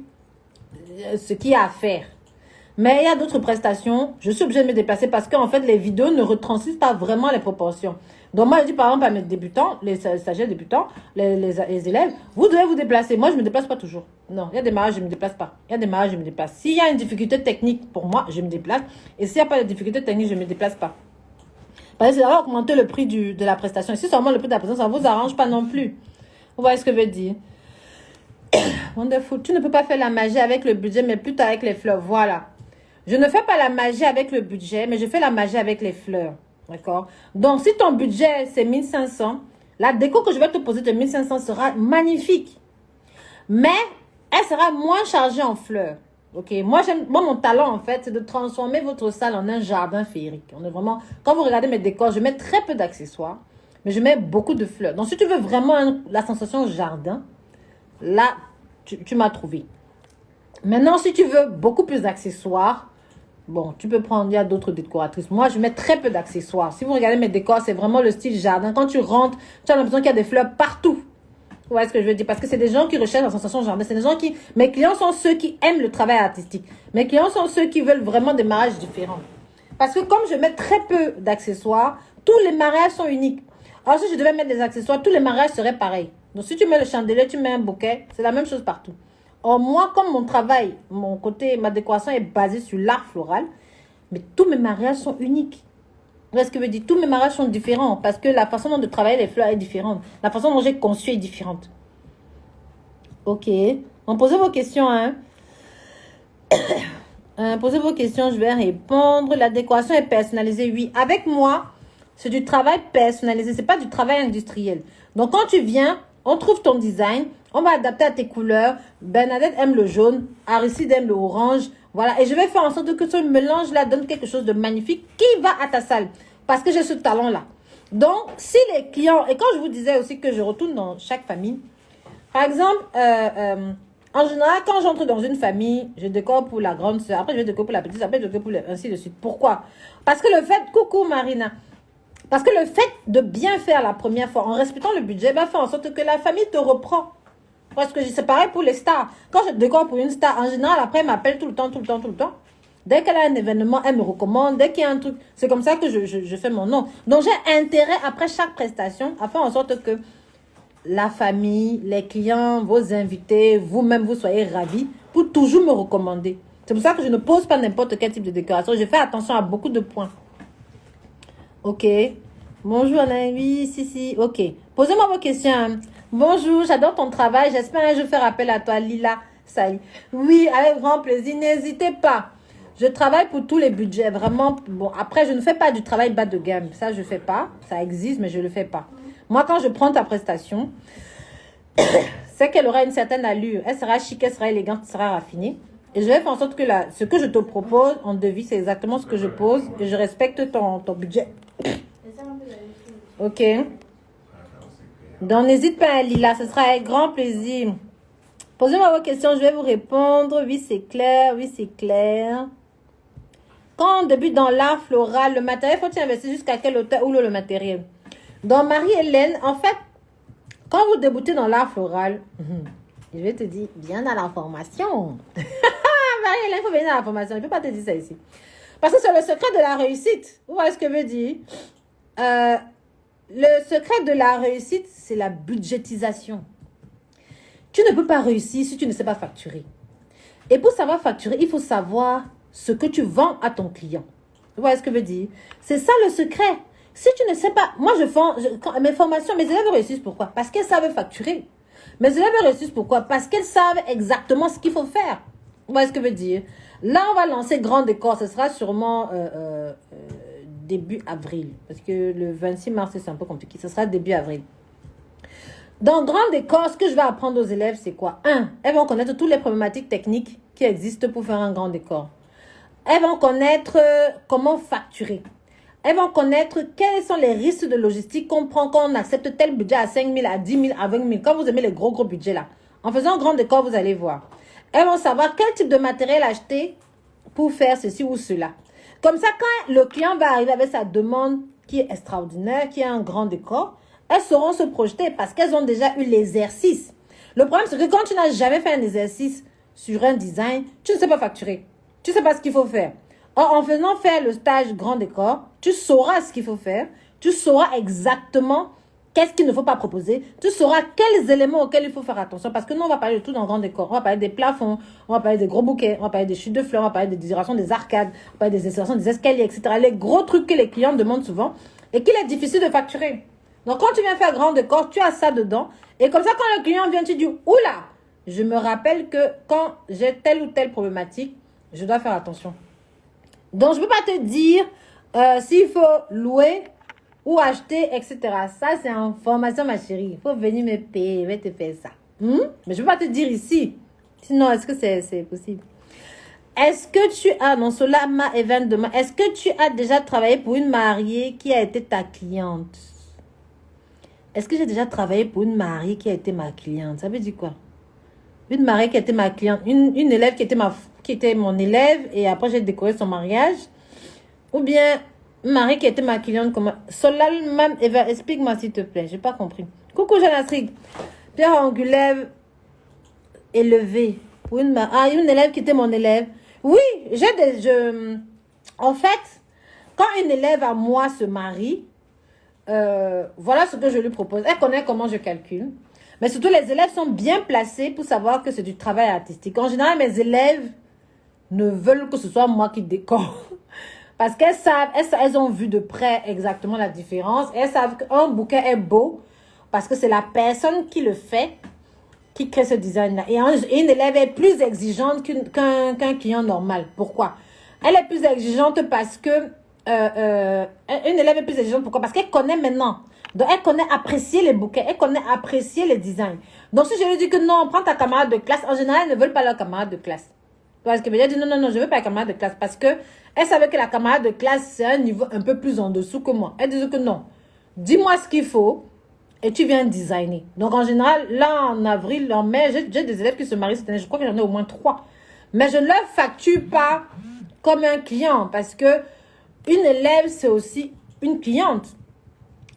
ce qu'il y a à faire. Mais il y a d'autres prestations, je suis obligée de me déplacer parce qu'en fait, les vidéos ne retranscrivent pas vraiment les proportions. Donc, moi, je dis par exemple à mes débutants, les stagiaires débutants, les élèves, vous devez vous déplacer. Moi, je ne me déplace pas toujours. Non, il y a des mariages, je ne me déplace pas. Il y a des mariages, je me déplace. S'il y a une difficulté technique pour moi, je me déplace. Et s'il n'y a pas de difficulté technique, je ne me déplace pas. Parce que c'est d'avoir augmenter le prix de la prestation. Et si seulement le prix de la prestation, ça ne vous arrange pas non plus. Vous voyez ce que je veux dire? Wonderful. Tu ne peux pas faire la magie avec le budget, mais plutôt avec les fleurs. Voilà. Je ne fais pas la magie avec le budget, mais je fais la magie avec les fleurs. D'accord? Donc, si ton budget, c'est 1500, la déco que je vais te poser de 1500 sera magnifique. Mais, elle sera moins chargée en fleurs. Ok? Moi, mon talent, en fait, c'est de transformer votre salle en un jardin féerique. On est vraiment, quand vous regardez mes décors, je mets très peu d'accessoires, mais je mets beaucoup de fleurs. Donc, si tu veux vraiment la sensation jardin, là, tu m'as trouvé. Maintenant, si tu veux beaucoup plus d'accessoires, bon, tu peux prendre, il y a d'autres décoratrices. Moi, je mets très peu d'accessoires. Si vous regardez mes décors, c'est vraiment le style jardin. Quand tu rentres, tu as l'impression qu'il y a des fleurs partout. Vous voyez ce que je veux dire? Parce que c'est des gens qui recherchent la sensation jardin. C'est des gens qui... Mes clients sont ceux qui aiment le travail artistique. Mes clients sont ceux qui veulent vraiment des mariages différents. Parce que comme je mets très peu d'accessoires, tous les mariages sont uniques. Alors, si je devais mettre des accessoires, tous les mariages seraient pareils. Donc, si tu mets le chandelier, tu mets un bouquet, c'est la même chose partout. Or, moi, comme mon travail, ma décoration est basée sur l'art floral, mais tous mes mariages sont uniques. Vous voyez ce que je veux dire? Tous mes mariages sont différents parce que la façon dont de travailler les fleurs est différente. La façon dont j'ai conçu est différente. Ok. Donc, posez vos questions, hein. Posez vos questions, je vais répondre. La décoration est personnalisée, oui. Avec moi, c'est du travail personnalisé. C'est pas du travail industriel. Donc, quand tu viens, on trouve ton design. On va adapter à tes couleurs. Bernadette aime le jaune. Aristide aime le orange. Voilà. Et je vais faire en sorte que ce mélange-là donne quelque chose de magnifique qui va à ta salle. Parce que j'ai ce talent-là. Donc, si les clients... Et quand je vous disais aussi que je retourne dans chaque famille. Par exemple, en général, quand j'entre dans une famille, je décore pour la grande soeur. Après, je vais décorer pour la petite soeur. Après, je décore pour ainsi de suite. Pourquoi? Parce que le fait... Coucou Marina. Parce que le fait de bien faire la première fois, en respectant le budget, va faire en sorte que la famille te reprend. Parce que c'est pareil pour les stars. Quand je décore pour une star, en général, après, elle m'appelle tout le temps. Dès qu'elle a un événement, elle me recommande. Dès qu'il y a un truc, c'est comme ça que je fais mon nom. Donc, j'ai intérêt, après chaque prestation, à faire en sorte que la famille, les clients, vos invités, vous-même, vous soyez ravis pour toujours me recommander. C'est pour ça que je ne pose pas n'importe quel type de décoration. Je fais attention à beaucoup de points. Ok. Bonjour, Anna. Oui, si. Ok. Posez-moi vos questions. Bonjour, j'adore ton travail. J'espère un jour faire appel à toi, Lila. Salut. Oui, avec grand plaisir. N'hésitez pas. Je travaille pour tous les budgets. Vraiment. Bon, après, je ne fais pas du travail bas de gamme. Ça, je ne fais pas. Ça existe, mais je ne le fais pas. Moi, quand je prends ta prestation, c'est qu'elle aura une certaine allure. Elle sera chic, elle sera élégante, elle sera raffinée. Et je vais faire en sorte que ce que je te propose en devis, c'est exactement ce que je pose. Et je respecte ton budget. Ok. Donc, n'hésite pas, Lila. Ce sera avec grand plaisir. Posez-moi vos questions, je vais vous répondre. Oui, c'est clair. Oui, c'est clair. Quand on débute dans l'art floral, le matériel, faut-il investir jusqu'à quelle hauteur ou le matériel? Donc, Marie-Hélène, en fait, quand vous débutez dans l'art floral, je vais te dire, viens dans la formation. Marie-Hélène, il faut venir dans la formation. Je ne peux pas te dire ça ici. Parce que c'est le secret de la réussite. Vous voyez ce que je veux dire? Le secret de la réussite, c'est la budgétisation. Tu ne peux pas réussir si tu ne sais pas facturer. Et pour savoir facturer, il faut savoir ce que tu vends à ton client. Vous voyez ce que je veux dire? C'est ça le secret. Si tu ne sais pas... Moi, mes formations, mes élèves réussissent pourquoi? Parce qu'elles savent facturer. Mes élèves réussissent pourquoi? Parce qu'elles savent exactement ce qu'il faut faire. Vous voyez ce que je veux dire? Là, on va lancer grand décor. Ce sera sûrement début avril. Parce que le 26 mars, c'est un peu compliqué. Ce sera début avril. Dans grand décor, ce que je vais apprendre aux élèves, c'est quoi? Elles vont connaître toutes les problématiques techniques qui existent pour faire un grand décor. Elles vont connaître comment facturer. Elles vont connaître quels sont les risques de logistique qu'on prend quand on accepte tel budget à 5 000, à 10 000, à 20 000. Quand vous aimez les gros budgets là. En faisant un grand décor, vous allez voir. Elles vont savoir quel type de matériel acheter pour faire ceci ou cela. Comme ça, quand le client va arriver avec sa demande qui est extraordinaire, qui est un grand décor, elles sauront se projeter parce qu'elles ont déjà eu l'exercice. Le problème, c'est que quand tu n'as jamais fait un exercice sur un design, tu ne sais pas facturer. Tu ne sais pas ce qu'il faut faire. Or, en faisant faire le stage grand décor, tu sauras ce qu'il faut faire. Tu sauras exactement qu'est-ce qu'il ne faut pas proposer. Tu sauras quels éléments auxquels il faut faire attention. Parce que nous, on va parler de tout dans grand décor. On va parler des plafonds, on va parler des gros bouquets, on va parler des chutes de fleurs, on va parler des décorations des arcades, on va parler des installations des escaliers, etc. Les gros trucs que les clients demandent souvent et qu'il est difficile de facturer. Donc, quand tu viens faire grand décor, tu as ça dedans. Et comme ça, quand le client vient, tu dis, oula, je me rappelle que quand j'ai telle ou telle problématique, je dois faire attention. Donc, je ne peux pas te dire s'il faut louer ou acheter, etc. Ça, c'est en formation, ma chérie. Il faut venir me payer, je vais te faire ça. Mais je ne peux pas te dire ici. Sinon, est-ce que c'est possible? Est-ce que tu as, non, cela m'a event demain, est-ce que tu as déjà travaillé pour une mariée qui a été ta cliente? Est-ce que j'ai déjà travaillé pour une mariée qui a été ma cliente? Ça veut dire quoi? Une mariée qui a été ma cliente, une élève qui était mon élève et après j'ai décoré son mariage. Ou bien une mariée qui a été ma cliente. Solal Mam Eva, explique-moi s'il te plaît, j'ai pas compris. Coucou Jeanne Astrid. Pierre angulaire élevé. Pour une élève qui était mon élève. Oui, en fait, quand une élève à moi se marie, voilà ce que je lui propose. Elle connaît comment je calcule. Mais surtout, les élèves sont bien placés pour savoir que c'est du travail artistique. En général, mes élèves ne veulent que ce soit moi qui décore. Parce qu'elles savent, elles ont vu de près exactement la différence. Elles savent qu'un bouquet est beau parce que c'est la personne qui le fait, qui crée ce design-là. Et une élève est plus exigeante qu'un client normal. Pourquoi? Elle est plus exigeante parce que une élève est plus exigeante. Pourquoi? Parce qu'elle connaît maintenant. Donc, elle connaît apprécier les bouquets. Elle connaît apprécier les designs. Donc, si je lui dis que non, prends ta camarade de classe, en général, elles ne veulent pas leur camarade de classe. Parce que je dis non, je ne veux pas la camarade de classe. Parce que elle savait que la camarade de classe, c'est un niveau un peu plus en dessous que moi. Elle disait que non. Dis-moi ce qu'il faut et tu viens designer. Donc, en général, là, en avril, en mai, j'ai des élèves qui se marient cette année. Je crois que j'en ai au moins 3. Mais je ne leur facture pas comme un client. Parce que une élève, c'est aussi une cliente.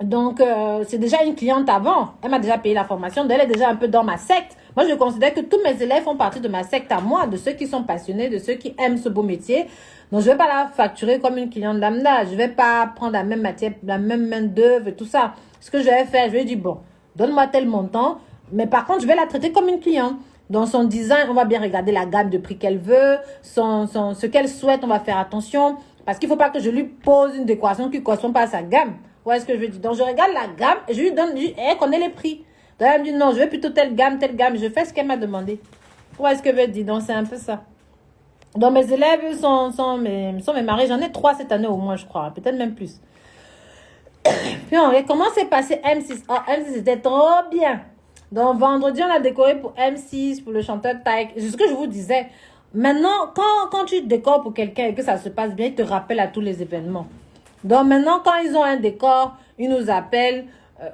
Donc, c'est déjà une cliente avant. Elle m'a déjà payé la formation. Elle est déjà un peu dans ma secte. Moi, je considère que tous mes élèves font partie de ma secte à moi, de ceux qui sont passionnés, de ceux qui aiment ce beau métier. Donc, je ne vais pas la facturer comme une cliente lambda. Je ne vais pas prendre la même matière, la même main d'œuvre et tout ça. Ce que je vais faire, je vais dire, bon, donne-moi tel montant. Mais par contre, je vais la traiter comme une cliente. Dans son design, on va bien regarder la gamme de prix qu'elle veut, ce qu'elle souhaite, on va faire attention. Parce qu'il ne faut pas que je lui pose une décoration qui ne correspond pas à sa gamme. Vous voyez ce que je veux dire? Donc, je regarde la gamme et je lui donne, elle connaît les prix. Donc, elle me dit, non, je veux plutôt telle gamme. Je fais ce qu'elle m'a demandé. Vous voyez ce que je veux dire? Donc, c'est un peu ça. Donc, mes élèves sont mes maris. J'en ai 3 cette année au moins, je crois. Peut-être même plus. Puis, comment s'est passé M6? Oh, M6, c'était trop bien. Donc, vendredi, on a décoré pour M6, pour le chanteur Taïk. C'est ce que je vous disais. Maintenant, quand tu décores pour quelqu'un et que ça se passe bien, il te rappelle à tous les événements. Donc maintenant, quand ils ont un décor, ils nous appellent,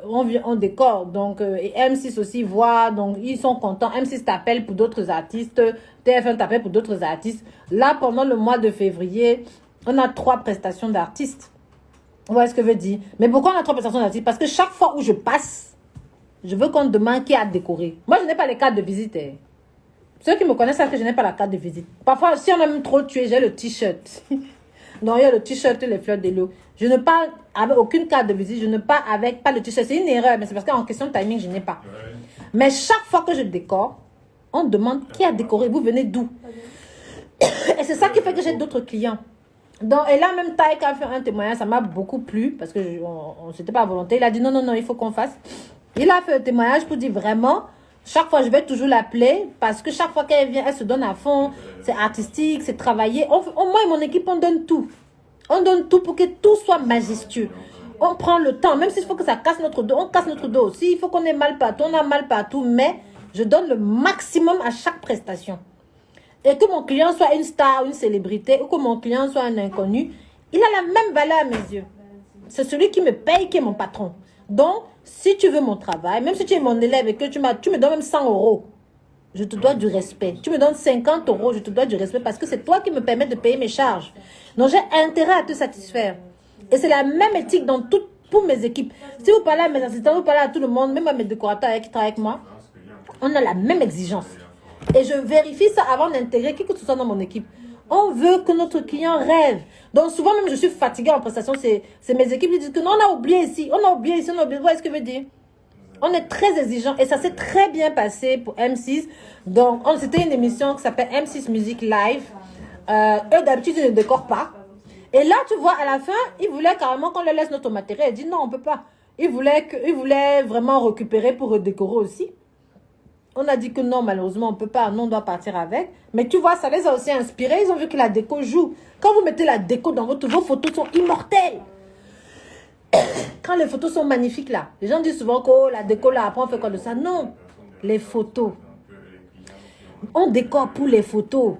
on décore. Donc, et M6 aussi voit, donc ils sont contents. M6 t'appelle pour d'autres artistes, TF1 t'appelle pour d'autres artistes. Là, pendant le mois de février, on a 3 prestations d'artistes. Vous voyez ce que je veux dire? Mais pourquoi on a 3 prestations d'artistes? Parce que chaque fois où je passe, je veux qu'on demande qui a décoré. Moi, je n'ai pas les cartes de visite. Ceux qui me connaissent savent que je n'ai pas la carte de visite. Parfois, si on a même trop tué, j'ai le t-shirt. Donc, il y a le t-shirt et les fleurs de l'eau. Je ne pars avec aucune carte de visite. Je ne pars avec pas le t-shirt. C'est une erreur, mais c'est parce qu'en question de timing, je n'ai pas. Ouais. Mais chaque fois que je décore, on demande qui a décoré. Vous venez d'où? Et c'est ça qui fait que j'ai d'autres clients. Donc, et là, même Taïk a fait un témoignage. Ça m'a beaucoup plu parce que c'était pas à volonté. Il a dit non, il faut qu'on fasse. Il a fait un témoignage pour dire vraiment, Chaque fois, je vais toujours l'appeler parce que chaque fois qu'elle vient, elle se donne à fond. C'est artistique, c'est travaillé. Moi et mon équipe, on donne tout. On donne tout pour que tout soit majestueux. On prend le temps, même s'il faut que ça casse notre dos, on casse notre dos aussi. Il faut qu'on ait mal partout, on a mal partout. Mais je donne le maximum à chaque prestation. Et que mon client soit une star, une célébrité, ou que mon client soit un inconnu, il a la même valeur à mes yeux. C'est celui qui me paye qui est mon patron. Donc, si tu veux mon travail, même si tu es mon élève et que tu me donnes même 100 euros, je te dois du respect. Tu me donnes 50 euros, je te dois du respect parce que c'est toi qui me permets de payer mes charges. Donc, j'ai intérêt à te satisfaire. Et c'est la même éthique dans pour mes équipes. Si vous parlez à mes assistants, vous parlez à tout le monde, même à mes décorateurs qui travaillent avec moi, on a la même exigence. Et je vérifie ça avant d'intégrer qui que ce soit dans mon équipe. On veut que notre client rêve. Donc souvent même je suis fatiguée en prestation. C'est mes équipes qui disent que non, on a oublié ici. On a oublié ici, on a oublié. Vous voyez ce que je veux dire? On est très exigeant. Et ça s'est très bien passé pour M6. Donc c'était une émission qui s'appelle M6 Music Live. Eux d'habitude ils ne décorent pas. Et là tu vois à la fin, ils voulaient carrément qu'on leur laisse notre matériel. Ils disent non, on ne peut pas. Ils voulaient vraiment récupérer pour redécorer aussi. On a dit que non, malheureusement, on ne peut pas. Non, on doit partir avec. Mais tu vois, ça les a aussi inspirés. Ils ont vu que la déco joue. Quand vous mettez la déco dans vos photos sont immortelles. Quand les photos sont magnifiques, là. Les gens disent souvent que oh, la déco, là, après, on fait quoi de ça? Non. Les photos. On décore pour les photos.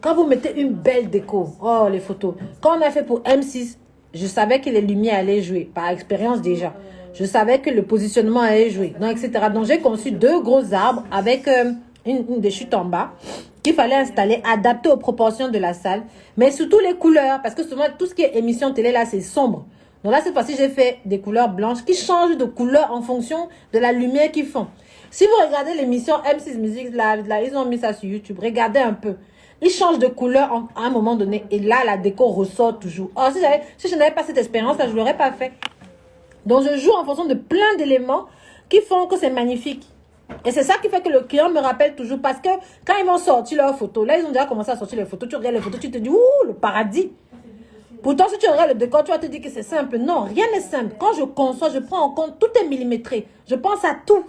Quand vous mettez une belle déco. Oh, les photos. Quand on a fait pour M6, je savais que les lumières allaient jouer. Par expérience déjà. Je savais que le positionnement allait jouer, donc, etc. Donc, j'ai conçu 2 gros arbres avec une des chutes en bas qu'il fallait installer, adapté aux proportions de la salle, mais surtout les couleurs, parce que souvent, tout ce qui est émission télé, là, c'est sombre. Donc là, cette fois-ci, j'ai fait des couleurs blanches qui changent de couleur en fonction de la lumière qu'ils font. Si vous regardez l'émission M6 Music, là, ils ont mis ça sur YouTube, regardez un peu. Ils changent de couleur à un moment donné, et là, la déco ressort toujours. Oh, si je n'avais pas cette expérience, là, je ne l'aurais pas fait. Donc, je joue en fonction de plein d'éléments qui font que c'est magnifique. Et c'est ça qui fait que le client me rappelle toujours. Parce que quand ils vont sortir leurs photos, là, ils ont déjà commencé à sortir les photos. Tu regardes les photos, tu te dis, ouh, le paradis. Pourtant, si tu regardes le décor, tu vas te dire que c'est simple. Non, rien n'est simple. Quand je conçois, je prends en compte, tout est millimétré. Je pense à tout.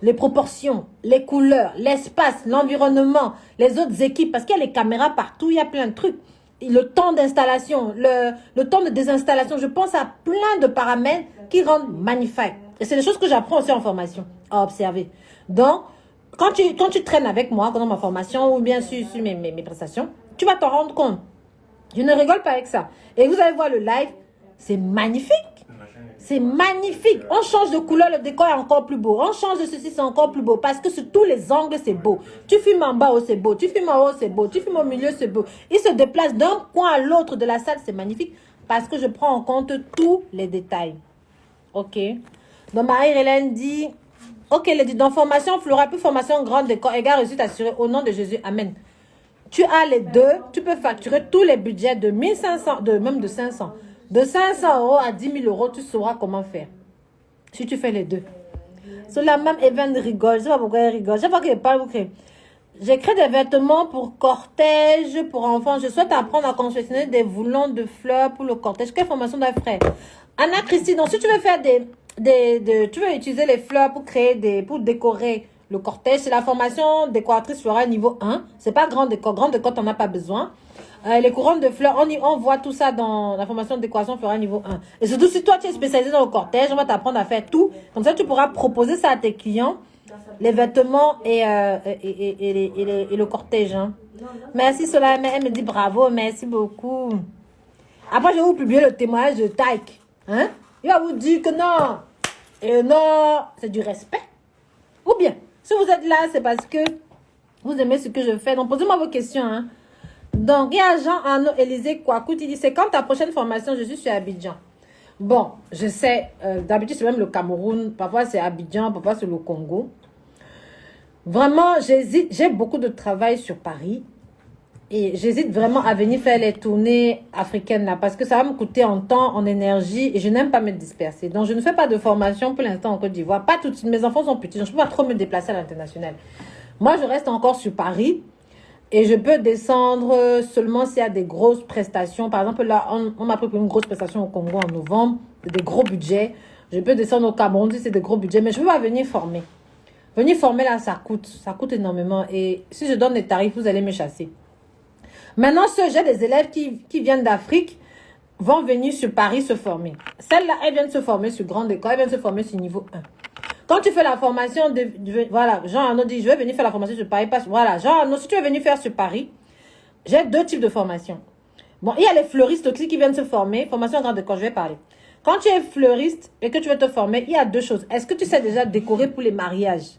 Les proportions, les couleurs, l'espace, l'environnement, les autres équipes. Parce qu'il y a les caméras partout, il y a plein de trucs. Le temps d'installation, le temps de désinstallation. Je pense à plein de paramètres qui rendent magnifique. Et c'est des choses que j'apprends aussi en formation, à observer. Donc, quand tu traînes avec moi, dans ma formation ou bien sur mes prestations, tu vas t'en rendre compte. Je ne rigole pas avec ça. Et vous allez voir le live, c'est magnifique. C'est magnifique. On change de couleur, le décor est encore plus beau. On change de ceci, c'est encore plus beau. Parce que sur tous les angles, c'est beau. Tu filmes en bas, oh, c'est beau. Tu filmes en haut, c'est beau. Tu filmes au milieu, c'est beau. Il se déplace d'un coin à l'autre de la salle, c'est magnifique. Parce que je prends en compte tous les détails. Ok. Donc, Marie-Hélène dit, ok, elle dit, dans formation florale, plus formation grande décor, égale réussite assurée au nom de Jésus. Amen. Tu as les deux, tu peux facturer tous les budgets de 1500, même de 500. De 500 euros à 10 000 euros, tu sauras comment faire. Si tu fais les deux. Cela même Evan rigole. Je ne sais pas pourquoi elle rigole. Je ne sais pas qu'il parle. J'ai créé des vêtements pour cortège, pour enfants. Je souhaite apprendre à confectionner des voulons de fleurs pour le cortège. Quelle formation dois-je faire? Anna Christine, donc si tu veux faire tu veux utiliser les fleurs pour pour décorer le cortège, c'est la formation décoratrice florale niveau 1. C'est pas grand décor. Grand décor, tu n'en as pas besoin. Les couronnes de fleurs, on voit tout ça dans la formation de décoration florale niveau 1. Et surtout, si toi, tu es spécialisé dans le cortège, on va t'apprendre à faire tout. Comme ça, tu pourras proposer ça à tes clients, les vêtements et le cortège. Hein. Merci, Sola. Elle me dit bravo, merci beaucoup. Après, je vais vous publier le témoignage de Taïk. Hein? Il va vous dire que non. Et non, c'est du respect. Ou bien, si vous êtes là, c'est parce que vous aimez ce que je fais. Donc, posez-moi vos questions. Hein. Donc, il y a Jean-Arnaud Élisée Kouakout, il dit, c'est quand ta prochaine formation? Je suis sur Abidjan. Bon, je sais, d'habitude, c'est même le Cameroun. Parfois, c'est Abidjan, parfois, c'est le Congo. Vraiment, j'hésite. J'ai beaucoup de travail sur Paris. Et j'hésite vraiment à venir faire les tournées africaines là. Parce que ça va me coûter en temps, en énergie. Et je n'aime pas me disperser. Donc, je ne fais pas de formation pour l'instant en Côte d'Ivoire. Pas tout de suite. Mes enfants sont petits. Donc, je ne peux pas trop me déplacer à l'international. Moi, je reste encore sur Paris. Et je peux descendre seulement s'il y a des grosses prestations. Par exemple, là, on m'a pris pour une grosse prestation au Congo en novembre. Des gros budgets. Je peux descendre au Cameroun si c'est des gros budgets. Mais je ne peux pas venir former. Venir former là, ça coûte énormément. Et si je donne des tarifs, vous allez me chasser. Maintenant, j'ai des élèves qui viennent d'Afrique, vont venir sur Paris se former. Celle-là, elle vient de se former sur grande école, elle vient de se former sur niveau 1. Quand tu fais la formation, voilà, Jean-Arnaud dit, je vais venir faire la formation sur Paris. Voilà, Jean-Arnaud, si tu veux venir faire sur Paris, j'ai 2 types de formation. Bon, il y a les fleuristes aussi qui viennent se former, formation grande école, je vais parler. Quand tu es fleuriste et que tu veux te former, il y a 2 choses. Est-ce que tu sais déjà décorer pour les mariages?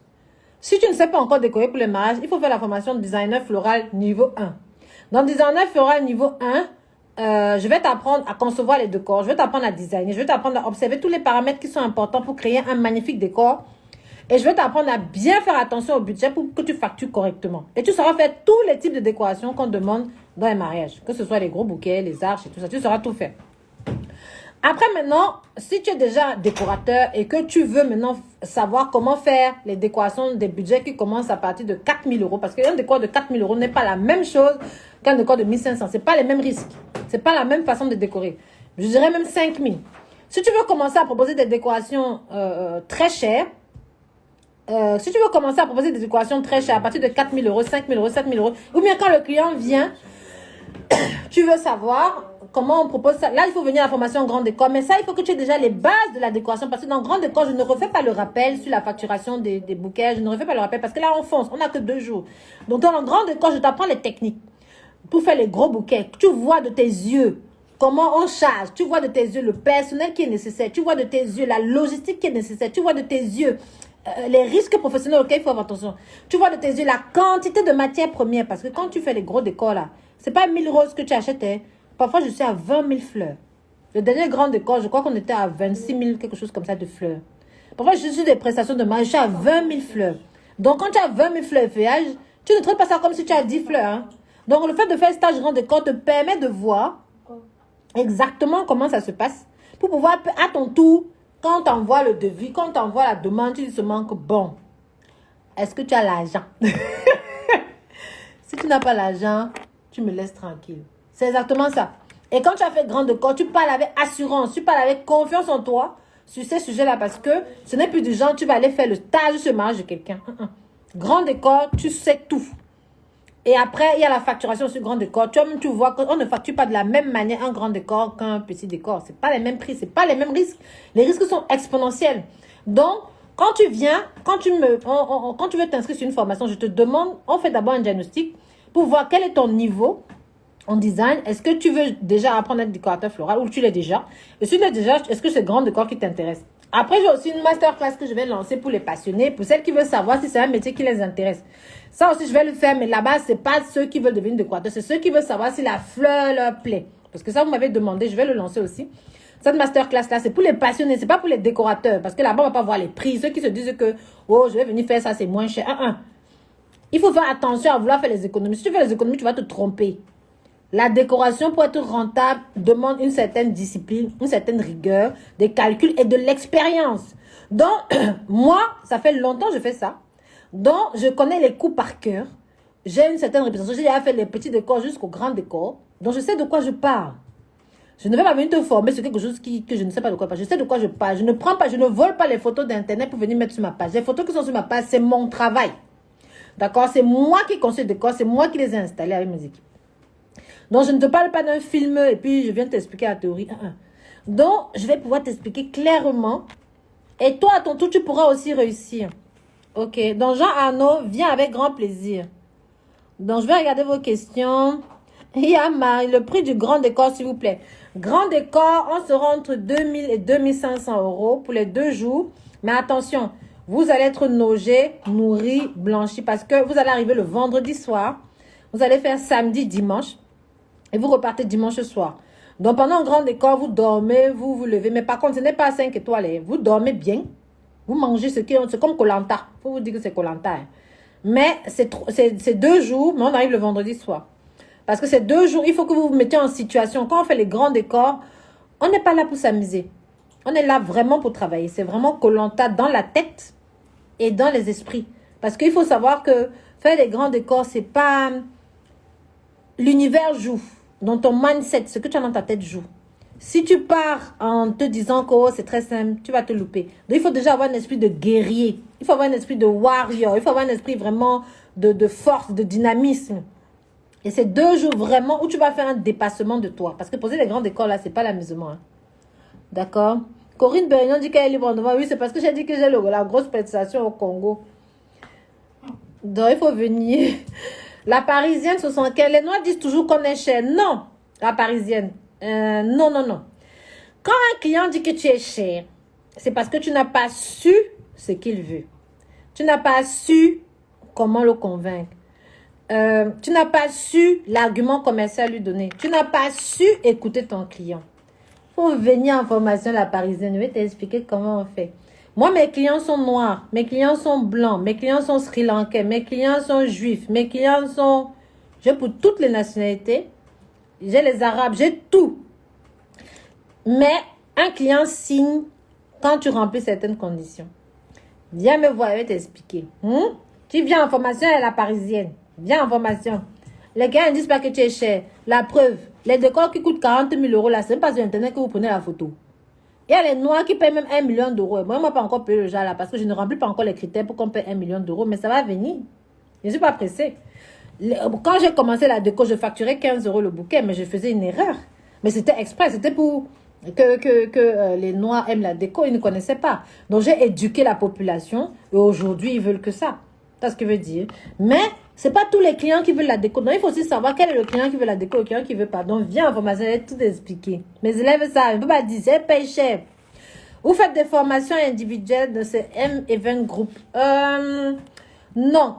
Si tu ne sais pas encore décorer pour les mariages, il faut faire la formation de designer floral niveau 1. Dans designer floral niveau 1, je vais t'apprendre à concevoir les décors, je vais t'apprendre à designer, je vais t'apprendre à observer tous les paramètres qui sont importants pour créer un magnifique décor. Et je vais t'apprendre à bien faire attention au budget pour que tu factures correctement. Et tu sauras faire tous les types de décorations qu'on demande dans les mariages. Que ce soit les gros bouquets, les arches et tout ça, tu sauras tout faire. Après maintenant, si tu es déjà décorateur et que tu veux maintenant savoir comment faire les décorations des budgets qui commencent à partir de 4 000 €, parce qu'un décor de 4 000 € n'est pas la même chose qu'un décor de 1 500. Ce n'est pas les mêmes risques. Ce n'est pas la même façon de décorer. Je dirais même 5 000. Si tu veux commencer à proposer des décorations très chères, à partir de 4 000 €, 5 000 €, 7 000 €, ou bien quand le client vient, tu veux savoir comment on propose ça. Là, il faut venir à la formation grande école. Mais ça, il faut que tu aies déjà les bases de la décoration. Parce que dans grande école, je ne refais pas le rappel sur la facturation des bouquets. Je ne refais pas le rappel parce que là, on fonce. On n'a que 2 jours. Donc, dans la grande école, je t'apprends les techniques pour faire les gros bouquets. Tu vois de tes yeux comment on charge. Tu vois de tes yeux le personnel qui est nécessaire. Tu vois de tes yeux la logistique qui est nécessaire. Tu vois de tes yeux les risques professionnels auxquels il faut avoir attention. Tu vois de tes yeux la quantité de matières premières. Parce que quand tu fais les gros décors là, c'est pas 1000 roses que tu achètes. Hein. Parfois, je suis à 20 000 fleurs. Le dernier grand décor, je crois qu'on était à 26 000, quelque chose comme ça de fleurs. Parfois, je suis des prestations de mariage, je suis à 20 000 fleurs. Donc, quand tu as 20 000 fleurs et feuillages, tu ne traites pas ça comme si tu as 10 fleurs. Hein. Donc, le fait de faire stage grand décor te permet de voir exactement comment ça se passe. Pour pouvoir, à ton tour, quand on t'envoie le devis, quand on t'envoie la demande, tu dis seulement que bon, est-ce que tu as l'argent? Si tu n'as pas l'argent, tu me laisses tranquille. C'est exactement ça. Et quand tu as fait grand décor, tu parles avec assurance, tu parles avec confiance en toi sur ces sujets-là parce que ce n'est plus du genre, tu vas aller faire le stage sur le mariage de quelqu'un. Grand décor, tu sais tout. Et après, il y a la facturation sur grand décor. Tu vois qu'on ne facture pas de la même manière un grand décor qu'un petit décor. Ce n'est pas les mêmes prix, ce n'est pas les mêmes risques. Les risques sont exponentiels. Donc, quand tu viens, quand tu veux t'inscrire sur une formation, je te demande, on fait d'abord un diagnostic pour voir quel est ton niveau en design. Est-ce que tu veux déjà apprendre à être décorateur floral ou tu l'es déjà? Et si tu l'es déjà, est-ce que c'est grand décor qui t'intéresse? Après, j'ai aussi une masterclass que je vais lancer pour les passionnés, pour celles qui veulent savoir si c'est un métier qui les intéresse. Ça aussi, je vais le faire, mais là-bas, c'est pas ceux qui veulent devenir décorateurs, c'est ceux qui veulent savoir si la fleur leur plaît. Parce que ça, vous m'avez demandé, je vais le lancer aussi. Cette masterclass-là, c'est pour les passionnés, c'est pas pour les décorateurs. Parce que là-bas, on va pas voir les prix. Ceux qui se disent que, oh, je vais venir faire ça, c'est moins cher. Il faut faire attention à vouloir faire les économies. Si tu fais les économies, tu vas te tromper. La décoration, pour être rentable, demande une certaine discipline, une certaine rigueur, des calculs et de l'expérience. Donc, moi, ça fait longtemps que je fais ça. Donc, je connais les coûts par cœur. J'ai une certaine réputation. J'ai déjà fait les petits décors jusqu'aux grands décors. Donc, je sais de quoi je parle. Je ne vais pas venir te former sur quelque chose que je ne sais pas de quoi je parle. Je sais de quoi je parle. Je ne vole pas les photos d'Internet pour venir mettre sur ma page. Les photos qui sont sur ma page, c'est mon travail. D'accord? C'est moi qui construis les décors. C'est moi qui les ai installés avec mes équipes. Donc, je ne te parle pas d'un film et puis je viens t'expliquer la théorie. Donc, je vais pouvoir t'expliquer clairement. Et toi, à ton tour, tu pourras aussi réussir. Ok. Donc, Jean-Arnaud, viens avec grand plaisir. Donc, je vais regarder vos questions. Il y a le prix du grand décor, s'il vous plaît. Grand décor, on sera entre 2 000 et 2 500 € pour les 2 jours. Mais attention, vous allez être logé, nourri, blanchi parce que vous allez arriver le vendredi soir. Vous allez faire samedi, dimanche. Et vous repartez dimanche soir. Donc, pendant un grand décor, vous dormez, vous vous levez. Mais par contre, ce n'est pas 5 étoiles. Vous dormez bien. Vous mangez c'est comme Koh Lanta. Il faut vous dire que c'est Koh Lanta. Mais c'est 2 jours, mais on arrive le vendredi soir. Parce que ces 2 jours, il faut que vous vous mettiez en situation. Quand on fait les grands décors, on n'est pas là pour s'amuser. On est là vraiment pour travailler. C'est vraiment Koh Lanta dans la tête et dans les esprits. Parce qu'il faut savoir que faire des grands décors, c'est pas... L'univers joue. Dans ton mindset, ce que tu as dans ta tête joue. Si tu pars en te disant que oh, c'est très simple, tu vas te louper. Donc, il faut déjà avoir un esprit de guerrier. Il faut avoir un esprit de warrior. Il faut avoir un esprit vraiment de force, de dynamisme. Et c'est 2 jours vraiment où tu vas faire un dépassement de toi. Parce que poser les grandes écoles, là, c'est pas l'amusement. Hein. D'accord? Corinne Berignon dit qu'elle est libre en novembre. Oui, c'est parce que j'ai dit que j'ai la grosse prestation au Congo. Donc, il faut venir. La Parisienne, 75. Les Noirs disent toujours qu'on est cher. Non, la Parisienne. Non, non, non. Quand un client dit que tu es cher, c'est parce que tu n'as pas su ce qu'il veut. Tu n'as pas su comment le convaincre. Tu n'as pas su l'argument commercial lui donner. Tu n'as pas su écouter ton client. Il faut venir en formation la Parisienne. Je vais t'expliquer comment on fait. Moi, mes clients sont noirs, mes clients sont blancs, mes clients sont sri-lankais, mes clients sont juifs, mes clients sont... J'ai pour toutes les nationalités. J'ai les arabes, j'ai tout. Mais un client signe quand tu remplis certaines conditions. Viens me voir, je vais t'expliquer. Tu viens en formation à la Parisienne. Viens en formation. Les gars ne disent pas que tu es cher. La preuve, les décors qui coûtent 40 000 euros, là, ce n'est pas sur Internet que vous prenez la photo. Il y a les noirs qui payent même 1 million d'euros. Moi, je n'ai pas encore payé le genre là parce que je ne remplis pas encore les critères pour qu'on paye 1 million d'euros. Mais ça va venir. Je ne suis pas pressée. Quand j'ai commencé la déco, je facturais 15 euros le bouquet, mais je faisais une erreur. Mais c'était exprès. C'était pour que les noirs aiment la déco. Ils ne connaissaient pas. Donc, j'ai éduqué la population. Et aujourd'hui, ils veulent que ça. C'est ce que je veux dire. Mais ce n'est pas tous les clients qui veulent la déco. Donc, il faut aussi savoir quel est le client qui veut la déco et le client qui ne veut pas. Donc, viens en formation, je vais tout expliquer. Mes élèves savent, je ne peux pas dire, c'est paye cher. Vous faites des formations individuelles de ce M-Event Group. Non.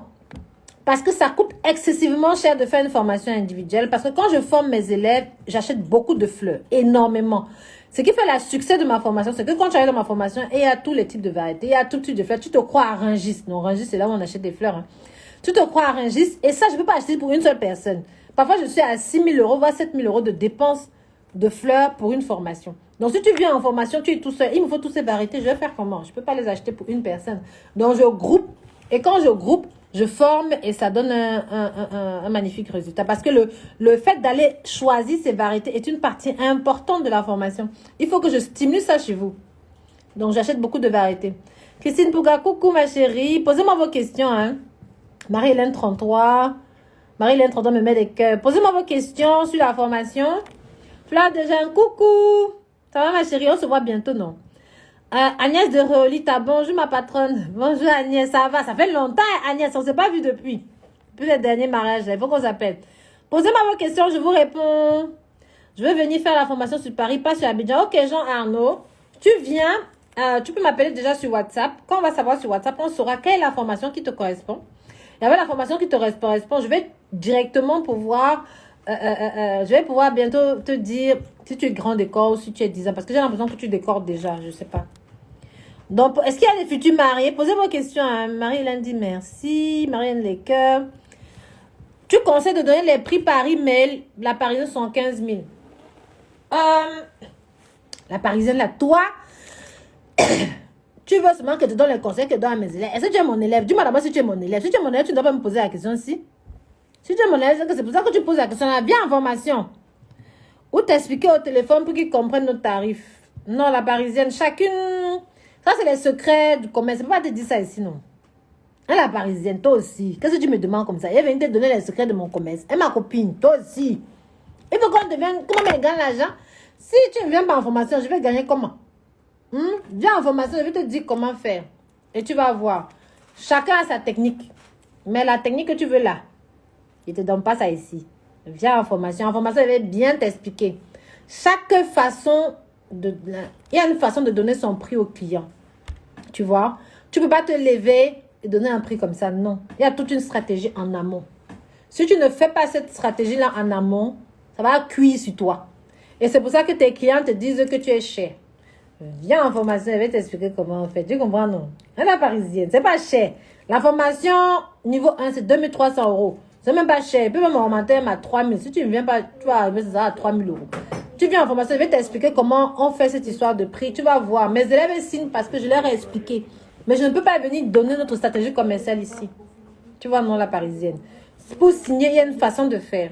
Parce que ça coûte excessivement cher de faire une formation individuelle. Parce que quand je forme mes élèves, j'achète beaucoup de fleurs. Énormément. Ce qui fait le succès de ma formation, c'est que quand tu arrives dans ma formation, il y a tous les types de variétés, il y a tout type de fleurs. Tu te crois à Rungis. Non, Rungis, c'est là où on achète des fleurs. Hein. Tu te crois à Rungis. Et ça, je ne peux pas acheter pour une seule personne. Parfois, je suis à 6 000 euros, voire 7 000 euros de dépenses de fleurs pour une formation. Donc, si tu viens en formation, tu es tout seul. Il me faut toutes ces variétés. Je vais faire comment? Je ne peux pas les acheter pour une personne. Donc, je groupe. Et quand je groupe, je forme et ça donne un magnifique résultat. Parce que le fait d'aller choisir ces variétés est une partie importante de la formation. Il faut que je stimule ça chez vous. Donc, j'achète beaucoup de variétés. Christine Pouga, coucou ma chérie. Posez-moi vos questions. Hein. Marie-Hélène 33. Marie-Hélène 33 me met des cœurs. Posez-moi vos questions sur la formation. Fleur de Jeanne, coucou. Ça va ma chérie? On se voit bientôt, non? Agnès de Réolita, bonjour ma patronne. Bonjour Agnès, ça va? Ça fait longtemps Agnès, on ne s'est pas vu depuis le dernier mariage, il faut qu'on s'appelle. Posez-moi vos questions, je vous réponds. Je veux venir faire la formation sur Paris, pas sur Abidjan. Ok Jean-Arnaud, tu viens, tu peux m'appeler déjà sur WhatsApp. Quand on va savoir sur WhatsApp, on saura quelle est la formation qui te correspond. Et avec la formation qui te correspond, je vais directement pouvoir... je vais pouvoir bientôt te dire si tu es grand décor ou si tu es 10 ans. Parce que j'ai l'impression que tu décores déjà, je ne sais pas. Donc, est-ce qu'il y a des futurs mariés? Posez vos questions. Hein. Marie-Hélène dit merci. Marie-Hélène les cœurs. Tu conseilles de donner les prix par email. La parisienne sont 15 000. La parisienne, là, toi, tu veux seulement que je te donne les conseils que je donne à mes élèves. Est-ce que tu es mon élève? Dis-moi d'abord si tu es mon élève. Si tu es mon élève, tu ne dois pas me poser la question si. Si tu es mon élève, c'est pour ça que tu poses la question. Là, viens en formation. Ou t'expliquer au téléphone pour qu'ils comprennent nos tarifs. Non, la parisienne, chacune... Ça, c'est les secrets du commerce. Je ne peux pas te dire ça ici, non. Et la parisienne, toi aussi. Qu'est-ce que tu me demandes comme ça? Elle vient te donner les secrets de mon commerce. Et ma copine, toi aussi. Il faut qu'on devienne... Comment elle gagne l'argent? Si tu ne viens pas en formation, je vais gagner comment? Viens en formation, je vais te dire comment faire. Et tu vas voir. Chacun a sa technique. Mais la technique que tu veux là, je ne te donne pas ça ici. Viens en formation. En formation, je vais bien t'expliquer. Chaque façon il y a une façon de donner son prix au client. Tu vois? Tu ne peux pas te lever et donner un prix comme ça. Non. Il y a toute une stratégie en amont. Si tu ne fais pas cette stratégie-là en amont, ça va cuire sur toi. Et c'est pour ça que tes clients te disent que tu es cher. Viens en formation, je vais t'expliquer comment on fait. Tu comprends, non? La parisienne, c'est pas cher. La formation niveau 1, c'est 2300 euros. C'est même pas cher. Il peut même augmenter à 3000. Si tu ne viens pas, tu vas arriver à 3000 euros. Tu viens en formation, je vais t'expliquer comment on fait cette histoire de prix. Tu vas voir. Mes élèves signent parce que je leur ai expliqué. Mais je ne peux pas venir donner notre stratégie commerciale ici. Tu vois, non, la parisienne. Pour signer, il y a une façon de faire.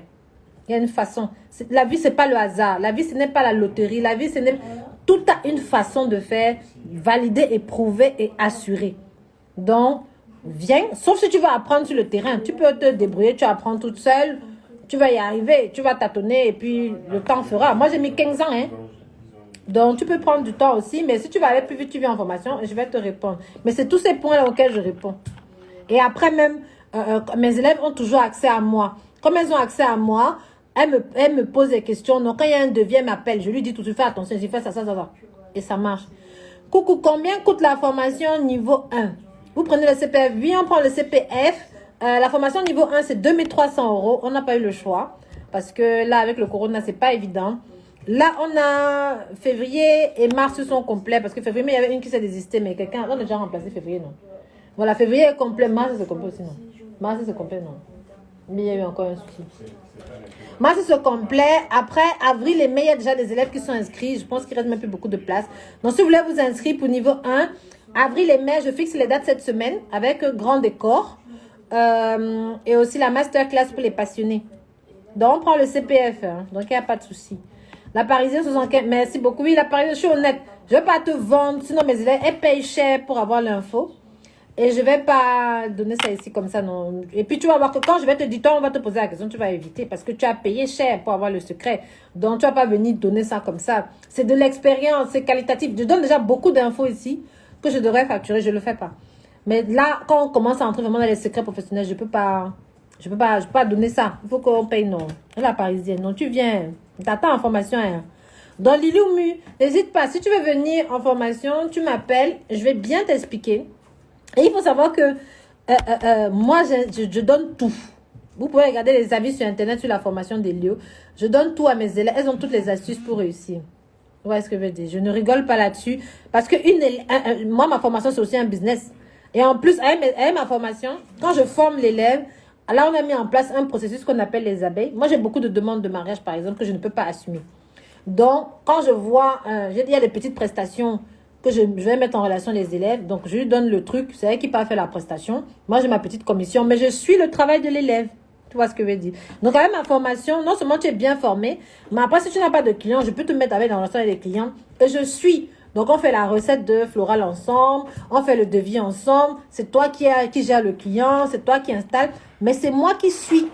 Il y a une façon. La vie, ce n'est pas le hasard. La vie, ce n'est pas la loterie. La vie, ce n'est... Tout a une façon de faire, valider, éprouver et assurer. Donc, viens, sauf si tu vas apprendre sur le terrain. Tu peux te débrouiller, tu apprends toute seule. Tu vas y arriver, tu vas tâtonner et puis le temps fera. Moi, j'ai mis 15 ans, hein. Donc, tu peux prendre du temps aussi, mais si tu vas aller plus vite, tu viens en formation et je vais te répondre. Mais c'est tous ces points-là auxquels je réponds. Et après même, mes élèves ont toujours accès à moi. Comme elles ont accès à moi, elles me posent des questions. Donc, quand il y a un devis, elles m'appellent. Je lui dis tout de suite, fais attention, j'ai fait ça. Et ça marche. Coucou, combien coûte la formation niveau 1? Vous prenez le CPF? Oui, on prend le CPF. La formation niveau 1, c'est 2300 €. On n'a pas eu le choix. Parce que là, avec le corona, c'est pas évident. Là, on a février et mars sont complets. Parce que février, il y avait une qui s'est désistée. Mais quelqu'un, on a déjà remplacé février, non? Voilà, février est complet. Mars, c'est complet aussi, non? Mars, c'est complet, non? Mais il y a eu encore un souci. Mars, c'est complet. Après, avril et mai, il y a déjà des élèves qui sont inscrits. Je pense qu'il reste même plus beaucoup de place. Donc, si vous voulez vous inscrire pour niveau 1, avril et mai, je fixe les dates cette semaine avec grand décor. Et aussi la masterclass pour les passionnés. Donc, on prend le CPF. Hein. Donc, il n'y a pas de souci. La Parisienne 75, merci beaucoup. Oui, la Parisienne, je suis honnête. Je ne vais pas te vendre. Sinon, mes élèves, elles payent cher pour avoir l'info. Et je ne vais pas donner ça ici comme ça, non. Et puis, tu vas voir que quand je vais te dire, toi, on va te poser la question, tu vas éviter. Parce que tu as payé cher pour avoir le secret. Donc, tu ne vas pas venir donner ça comme ça. C'est de l'expérience, c'est qualitatif. Je donne déjà beaucoup d'infos ici que je devrais facturer. Je ne le fais pas. Mais là, quand on commence à entrer vraiment dans les secrets professionnels, je peux pas donner ça. Il faut qu'on paye, non. La Parisienne, non, tu viens. T'attends en formation, hein. Dans l'Ilumu, n'hésite pas. Si tu veux venir en formation, tu m'appelles. Je vais bien t'expliquer. Et il faut savoir que moi, je donne tout. Vous pouvez regarder les avis sur Internet sur la formation des lieux. Je donne tout à mes élèves. Elles ont toutes les astuces pour réussir. Vous voyez ce que je veux dire? Je ne rigole pas là-dessus. Parce que moi, ma formation, c'est aussi un business. Et en plus, avec ma formation, quand je forme l'élève, là, on a mis en place un processus qu'on appelle les abeilles. Moi, j'ai beaucoup de demandes de mariage, par exemple, que je ne peux pas assumer. Donc, quand je vois, il y a des petites prestations que je vais mettre en relation les élèves. Donc, je lui donne le truc. C'est elle qui part faire la prestation. Moi, j'ai ma petite commission, mais je suis le travail de l'élève. Tu vois ce que je veux dire? Donc, avec ma formation, non seulement tu es bien formé, mais après, si tu n'as pas de clients, je peux te mettre avec dans la relation avec les clients. Et je suis. Donc, on fait la recette de floral ensemble. On fait le devis ensemble. C'est toi qui gère le client. C'est toi qui installe. Mais c'est moi qui suis.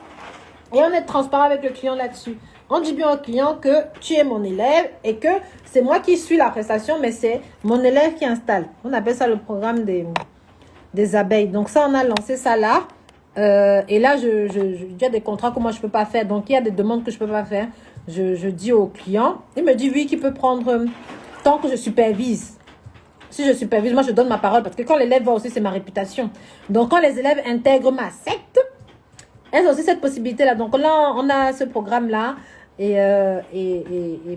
Et on est transparent avec le client là-dessus. On dit bien au client que tu es mon élève et que c'est moi qui suis la prestation, mais c'est mon élève qui installe. On appelle ça le programme des abeilles. Donc ça, on a lancé ça là. Et là, il y a des contrats que moi, je ne peux pas faire. Donc, il y a des demandes que je ne peux pas faire. Je dis au client. Il me dit oui, qu'il peut prendre tant que je supervise. Si je supervise, moi, je donne ma parole. Parce que quand l'élève va aussi, c'est ma réputation. Donc, quand les élèves intègrent ma secte, elles ont aussi cette possibilité-là. Donc là, on a ce programme-là. Et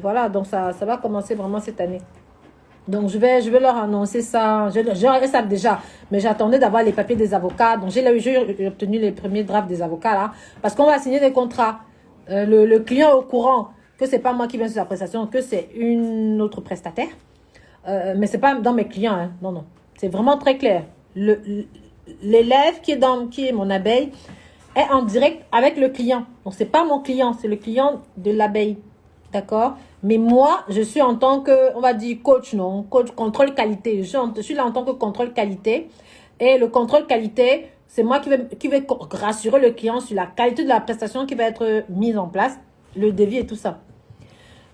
voilà, donc ça va commencer vraiment cette année. Donc je vais leur annoncer ça. Ils savent déjà. Mais j'attendais d'avoir les papiers des avocats. Donc j'ai obtenu les premiers drafts des avocats là. Parce qu'on va signer des contrats. Le client est au courant que c'est pas moi qui viens sur la prestation, que c'est une autre prestataire. Mais c'est pas dans mes clients. Hein. Non. C'est vraiment très clair. L'élève qui est mon abeille est en direct avec le client. Donc, c'est pas mon client, c'est le client de l'abeille. D'accord? Mais moi, je suis en tant que, on va dire, coach, non? Coach contrôle qualité. Je suis là en tant que contrôle qualité. Et le contrôle qualité, c'est moi qui vais rassurer le client sur la qualité de la prestation qui va être mise en place, le devis et tout ça.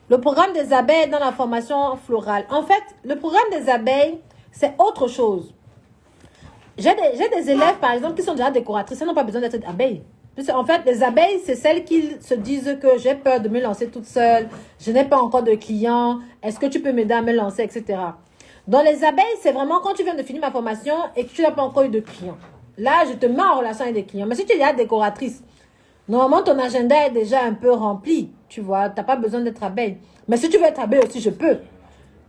Le programme des abeilles dans la formation florale. En fait, le programme des abeilles, c'est autre chose. J'ai des élèves, par exemple, qui sont déjà décoratrices. Elles n'ont pas besoin d'être abeilles. En fait, les abeilles, c'est celles qui se disent que j'ai peur de me lancer toute seule. Je n'ai pas encore de clients. Est-ce que tu peux m'aider à me lancer, etc. Dans les abeilles, c'est vraiment quand tu viens de finir ma formation et que tu n'as pas encore eu de clients. Là, je te mets en relation avec des clients. Mais si tu es déjà décoratrice, normalement, ton agenda est déjà un peu rempli. Tu vois, tu n'as pas besoin d'être abeille. Mais si tu veux être abeille aussi, je peux.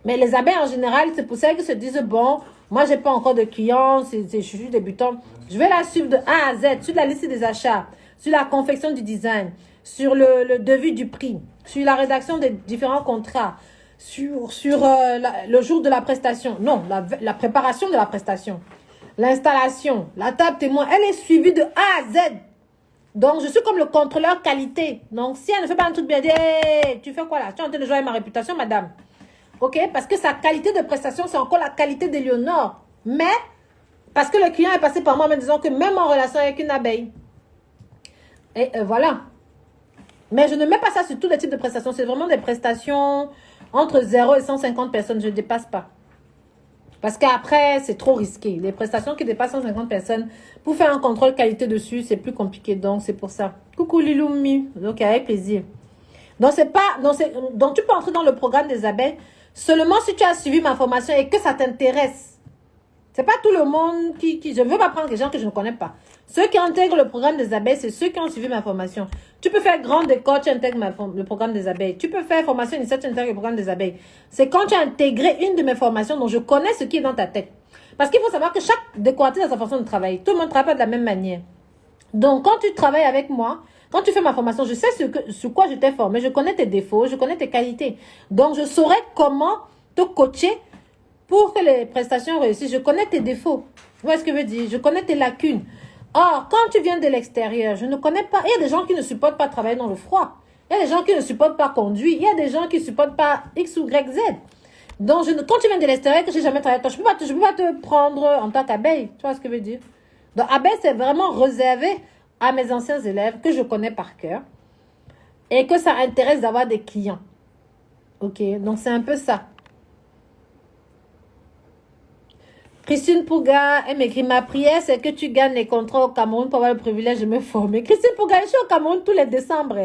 Mais les abeilles, en général, c'est pour ça qu'ils se disent, bon, moi, je n'ai pas encore de clients, je suis débutant. Je vais la suivre de A à Z, sur la liste des achats, sur la confection du design, sur le devis du prix, sur la rédaction des différents contrats, sur le jour de la prestation. Non, la préparation de la prestation, l'installation, la table témoin, elle est suivie de A à Z. Donc, je suis comme le contrôleur qualité. Donc, si elle ne fait pas un truc bien, dit, hey, tu fais quoi là? Tu es en train de jouer avec ma réputation, madame. Ok? Parce que sa qualité de prestation, c'est encore la qualité d'Éléonore. Mais, Parce que le client est passé par moi en me disant que même en relation avec une abeille. Et voilà. Mais je ne mets pas ça sur tous les types de prestations. C'est vraiment des prestations entre 0 et 150 personnes. Je ne dépasse pas. Parce qu'après, c'est trop risqué. Les prestations qui dépassent 150 personnes, pour faire un contrôle qualité dessus, c'est plus compliqué. Donc, c'est pour ça. Coucou Liloumi. Donc, avec plaisir. Donc, c'est pas, donc, tu peux entrer dans le programme des abeilles seulement si tu as suivi ma formation et que ça t'intéresse. C'est pas tout le monde qui... Je ne veux pas prendre des gens que je ne connais pas. Ceux qui intègrent le programme des abeilles, c'est ceux qui ont suivi ma formation. Tu peux faire grande école, tu intègres le programme des abeilles. Tu peux faire formation initiale, tu intègres le programme des abeilles. C'est quand tu as intégré une de mes formations dont je connais ce qui est dans ta tête. Parce qu'il faut savoir que chaque décoratrice a sa façon de travailler. Tout le monde ne travaille pas de la même manière. Donc, quand tu travailles avec moi, quand tu fais ma formation, je sais sur quoi je t'ai formé. Je connais tes défauts, je connais tes qualités. Donc, je saurai comment te coacher pour que les prestations réussissent. Je connais tes défauts. Vous voyez ce que je veux dire? Je connais tes lacunes. Or, quand tu viens de l'extérieur, je ne connais pas. Il y a des gens qui ne supportent pas travailler dans le froid. Il y a des gens qui ne supportent pas conduire. Il y a des gens qui ne supportent pas X ou Y, Z. Donc, quand tu viens de l'extérieur, que je n'ai jamais travaillé avec toi, je ne peux pas te prendre en tant qu'abeille. Tu vois ce que je veux dire? Donc, abeille, c'est vraiment réservé à mes anciens élèves que je connais par cœur et que ça intéresse d'avoir des clients. Ok? Donc, c'est un peu ça. Christine Pouga, elle m'écrit, ma prière, c'est que tu gagnes les contrats au Cameroun pour avoir le privilège de me former. Christine Pouga, je suis au Cameroun tous les décembre.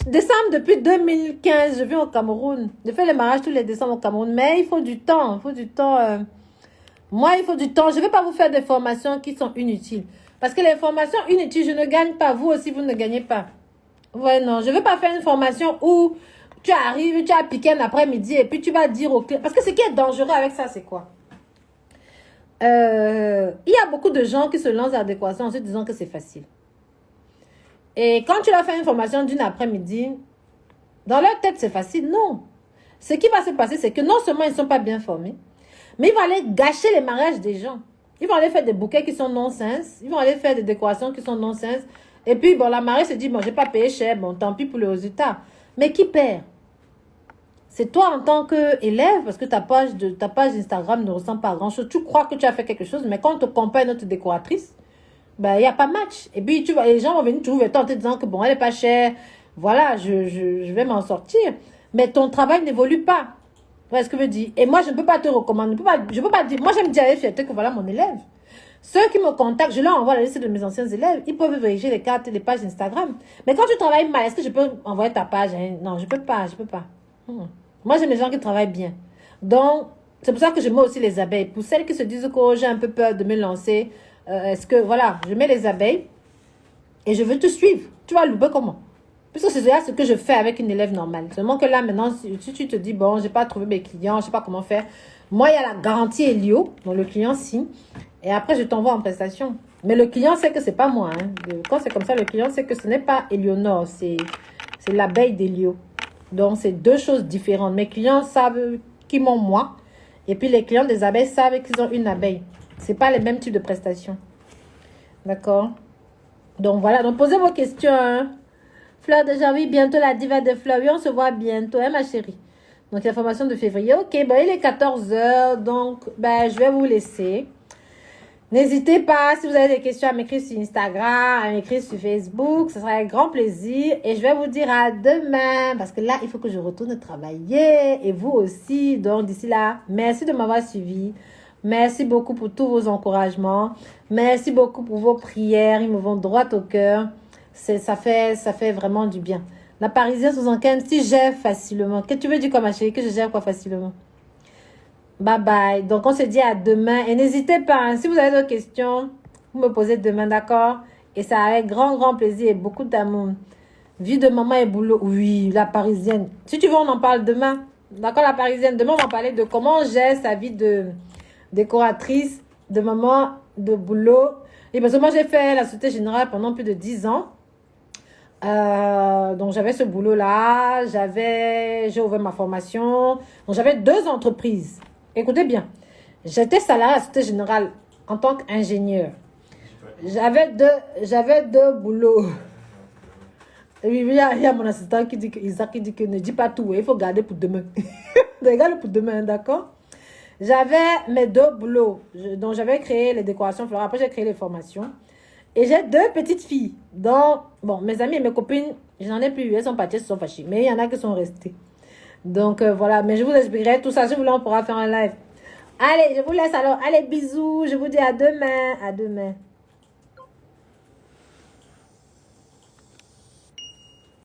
Décembre, depuis 2015, je viens au Cameroun. Je fais les mariages tous les décembre au Cameroun. Mais il faut du temps. Il faut du temps. Moi, il faut du temps. Je ne vais pas vous faire des formations qui sont inutiles. Parce que les formations inutiles, je ne gagne pas. Vous aussi, vous ne gagnez pas. Ouais, non. Je ne veux pas faire une formation où tu arrives, tu as piqué un après-midi et puis tu vas dire au client. Parce que ce qui est dangereux avec ça, c'est quoi? Il y a beaucoup de gens qui se lancent à la décoration en se disant que c'est facile. Et quand tu leur fais une formation d'une après-midi, dans leur tête, c'est facile. Non. Ce qui va se passer, c'est que non seulement ils ne sont pas bien formés, mais ils vont aller gâcher les mariages des gens. Ils vont aller faire des bouquets qui sont non-sens. Ils vont aller faire des décorations qui sont non-sens. Et puis, bon, la mariée se dit, bon, je n'ai pas payé cher. Bon, tant pis pour le résultat. Mais qui perd? C'est toi en tant qu'élève, parce que ta page Instagram ne ressemble pas à grand-chose. Tu crois que tu as fait quelque chose, mais quand on te compare à notre décoratrice, ben, il n'y a pas match. Et puis, tu vois, les gens vont venir trouver toi en te disant que, bon, elle n'est pas chère. Voilà, je vais m'en sortir. Mais ton travail n'évolue pas. Vous voyez ce que je veux dire? Et moi, je ne peux pas te recommander. Je peux pas dire. Moi, j'aime dire avec fierté que voilà mon élève. Ceux qui me contactent, je leur envoie la liste de mes anciens élèves. Ils peuvent vérifier les cartes et les pages Instagram. Mais quand tu travailles mal, est-ce que je peux envoyer ta page? Non, je ne peux pas. Moi, j'aime les gens qui travaillent bien. Donc, c'est pour ça que je mets aussi les abeilles. Pour celles qui se disent que oh, j'ai un peu peur de me lancer, est-ce que, voilà, je mets les abeilles et je veux te suivre. Tu vas louper comment? Puisque c'est ce que je fais avec une élève normale. Seulement que là, maintenant, si tu te dis, bon, je n'ai pas trouvé mes clients, je ne sais pas comment faire. Moi, il y a la garantie Elio, dont le client signe. Et après, je t'envoie en prestation. Mais le client sait que ce n'est pas moi. Hein. Quand c'est comme ça, le client sait que ce n'est pas Eleonore, c'est l'abeille d'Elio. Donc, c'est deux choses différentes. Mes clients savent qu'ils m'ont moi. Et puis, les clients des abeilles savent qu'ils ont une abeille. Ce n'est pas les mêmes types de prestations. D'accord? Donc, voilà. Donc, posez vos questions. Hein. Fleur de janvier, bientôt la diva de fleurs. Oui, on se voit bientôt, hein, ma chérie. Donc, la formation de février. Ok, bon, il est 14 h. Donc, ben, je vais vous laisser. N'hésitez pas, si vous avez des questions, à m'écrire sur Instagram, à m'écrire sur Facebook. Ce sera un grand plaisir. Et je vais vous dire à demain. Parce que là, il faut que je retourne travailler. Et vous aussi. Donc, d'ici là, merci de m'avoir suivi. Merci beaucoup pour tous vos encouragements. Merci beaucoup pour vos prières. Ils me vont droit au cœur. Ça fait vraiment du bien. La Parisienne 75, si gère facilement. Qu'est-ce que tu veux dire comme ma chérie? Que je gère quoi facilement? Bye bye. Donc, on se dit à demain. Et n'hésitez pas, hein, si vous avez d'autres questions, vous me posez demain, d'accord? Et ça avec grand, grand plaisir et beaucoup d'amour. Vie de maman et boulot. Oui, la Parisienne. Si tu veux, on en parle demain. D'accord, la Parisienne. Demain, on va parler de comment on gère sa vie de décoratrice, de maman, de boulot. Et parce que moi, j'ai fait la Société Générale pendant plus de 10 ans. Donc j'avais ce boulot là, j'ai ouvert ma formation, donc j'avais 2 entreprises. Écoutez bien, j'étais salariée à la Société Générale en tant qu'ingénieur. J'avais deux boulots. Et puis il y a mon assistant Isaac qui dit que ne dis pas tout, il faut garder pour demain. Regarde pour demain, d'accord? J'avais mes deux boulots. Donc, j'avais créé les décorations florales. Après, j'ai créé les formations. Et j'ai deux petites filles. Donc, bon, mes amis et mes copines, je n'en ai plus. Elles sont parties, elles se sont fâchées. Mais il y en a qui sont restées. Donc, voilà. Mais je vous expliquerai tout ça. Si vous voulez, on pourra faire un live. Allez, je vous laisse alors. Allez, bisous. Je vous dis à demain. À demain.